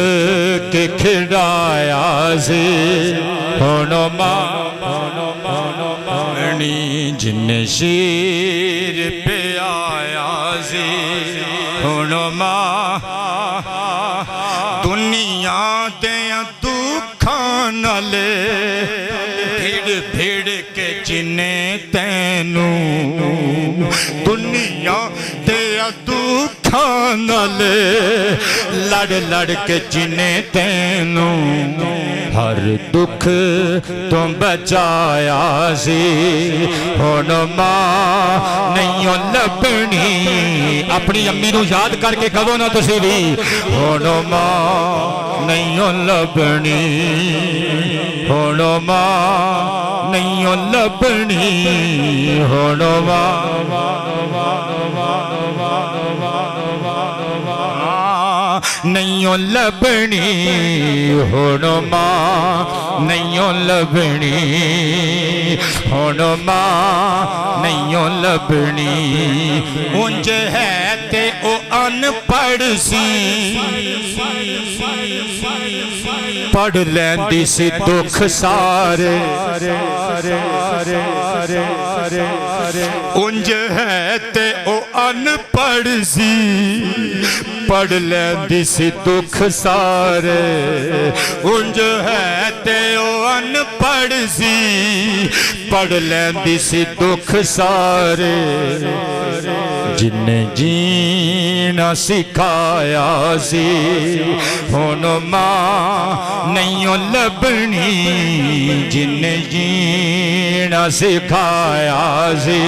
کے کھڑایا سی ہن ماں لبنی، جن شیر پہ آیا سی ہن ماں دنیا دیاں دکھاں نالے بھیڑ بھیڑ کے جنے تینوں دنیا تے دکھاں نال لڑ لڑ کے جنے تینوں ہر دکھ تو بچایا سی ہن ماں نہیں لبنی اپنی امی نو یاد کر کے کہو نا تسی بھی ہن ماں نہیں لبنی ہن ماں نہیں لبنی ہن ماں نہیں لبنی ہن ماں نہیں لبنی ہن ماں نہیں لبنی اونج ہے تے او ان پڑھ سی پڑھ لیندی سی دکھ سارے اونج ہے تے او ان پڑھ سی پڑھ لیندی سی دکھ سارے اونج ہے تے او ان پڑھ سی پڑھ لیندی سی دکھ سارے جن جینا سکھایا سی ہن ماں نہیں لبنی جن جینا سکھایا سی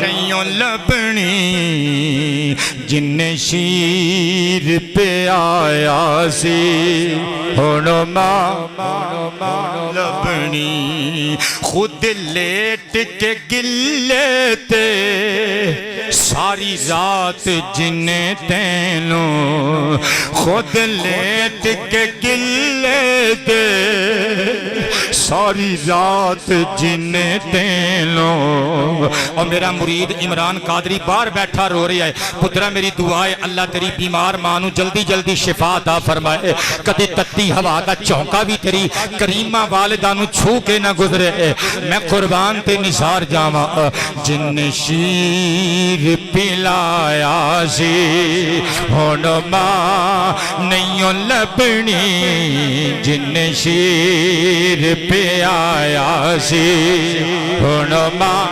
نہیں لبنی جن شیر پہ آیا سی ہن ماں لبنی خود لیٹ کے گلے تے ساری رات جن تینوں خود لیٹ کے گلے تے ساری رات جن تینوں اور میرا مرید عمران قادری باہر بیٹھا رو رہا ہے پترا میری دعا ہے اللہ تیری بیمار ماں نو جلدی جلدی شفا عطا فرمائے کدی تتی ہوا دا چونکا بھی تیری کریمہ والدہ نو چھو کے نہ گزرے میں قربان تے نثار جاواں جن شیر پلایا سی ہن ماں نہیں لبنی جن شیر پلایا سی ہن ماں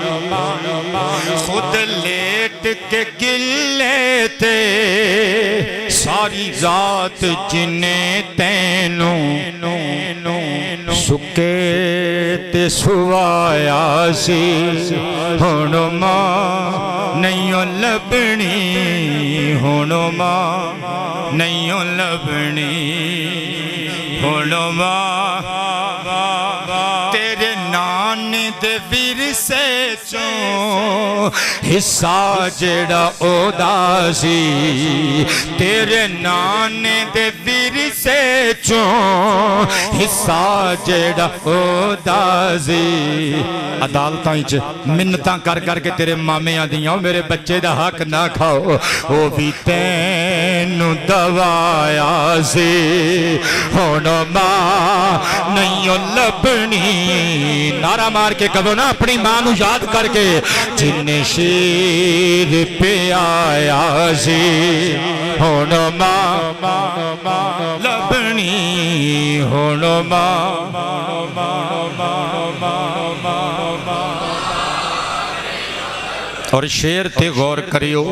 خود لیٹ کے گلے تے ساری رات جنے تینوں سکے تے سوایا سی ہن ماں نہیں لبنی ہن ماں نہیں لبنی ہن ماں تیرے نانے دے ورثے چوں حصہ جڑا اودا سی تیرے نانے دے ورثے چوں حصہ جڑا اودا سی عدالتاں وچ منتاں کر کر کے تیرے مامے آندیاں میرے بچے دا حق نہ کھاؤ او بھی تینوں دوایا سی ہن ماں نہیں لبنی نعرہ مار کے کہو نا اپنی ماں نو یاد کر کے جن شیر پہ آیا سی ہن ماں لبنی ہن ماں اور شعر تے غور کریو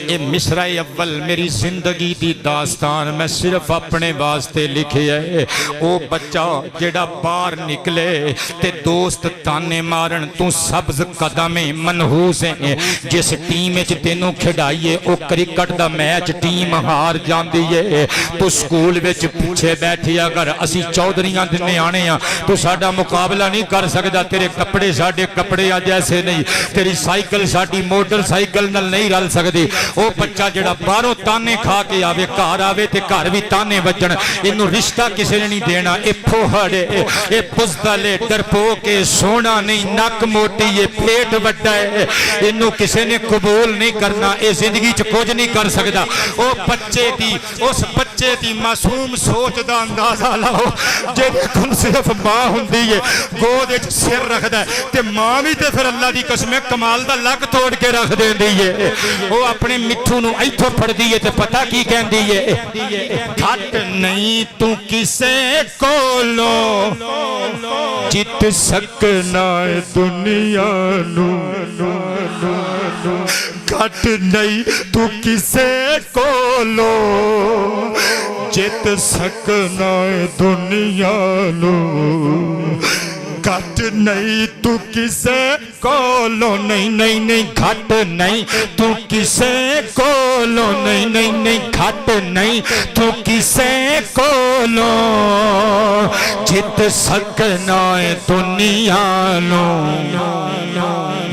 اے مصرع اول میری زندگی دی داستان میں صرف اپنے واسطے لکھی ہے او بچہ جڑا باہر نکلے تے دوست تانے مارن تو سبز قدم منحوس ہیں جس ٹیم وچ تینوں کھڈائیے او کرکٹ دا میچ ٹیم ہار جاندی ہے تو سکول وچ پیچھے بیٹھی اگر اسی چودھریاں دے نیانے ہاں تو ساڈا مقابلہ نہیں کر سکدا تیرے کپڑے ساڈے کپڑے جیسے نہیں تیری سائیکل ساڈی موٹر سائیکل نل نہیں رل سکدی او بچہ جڑا باہروں تانے کھا کے آوے گھر آوے تے گھر بھی تانے وجن اینوں رشتہ کسے نے نہیں دینا اے پھوہڑے اے بزدل ڈرپوک سونا نہیں نک موٹی اے پیٹ وڈا ہے اینوں کسے نے قبول نہیں کرنا اے زندگی چ کچھ نہیں کر سکدا او بچے دی اس بچے دی معصوم سوچ دا اندازہ لاؤ جے کون صرف ماں ہوندی ہے گود وچ سر رکھدا ہے تے ماں بھی تے پھر اللہ دی قسم کمال دا لک توڑ کے رکھ دیندی ہے وہ اپنے مٹھو نو ایتھوں پڑھ دیئے تے پتہ کی کہندی ہے گھٹ نہیں تو کسے کولو جت سکنا دنیا نو گھٹ نہیں تو کسے کولو جت سکنا دنیا نو گھٹ نہیں تو کسے کولو نہیں نہیں نہیں گھٹ نہیں تو کسے کولو نہیں نہیں نہیں گھٹ نہیں تو کسے کولو جت سکنا دنیا نو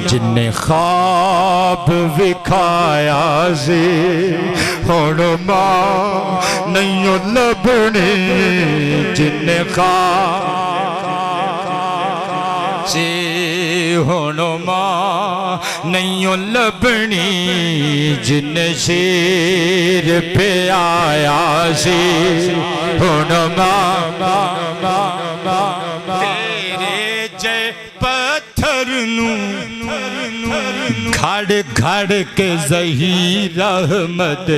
جن نے خواب وکھایا سی ہن ماں نہیں لبنی جن نے خواب سی ہن ماں نہیں لبنی جن شیر پہ آیا سی ہن ماں تیرے جے پتھر نو گھڑ گھڑ کے ظہیر احمد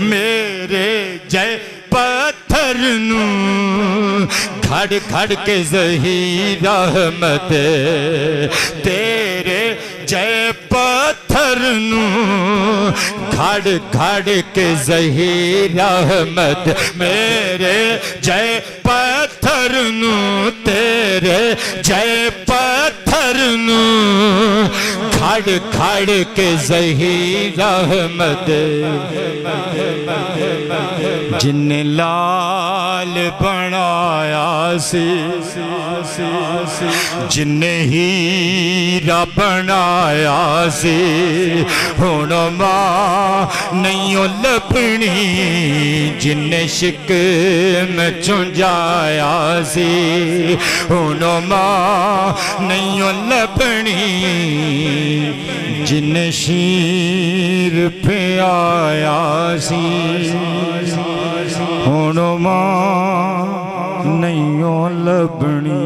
میرے جے پتھر نو گھڑ گھڑ کے ظہیر احمد تیرے جے پتھر نو گھڑ گھڑ کے ظہیر احمد میرے جے پتھر نو تیرے جے پتھر نو کھڑ کھڑ کے ظہیر احمد جن لال بنایا سی جن ہیرا بنایا سی ہن ماں نہیں لبنی جن شکم چنجایا سی ہن ماں نہیں لبنی جن شیر پہ آیا سی ہن ماں نہیں لبنی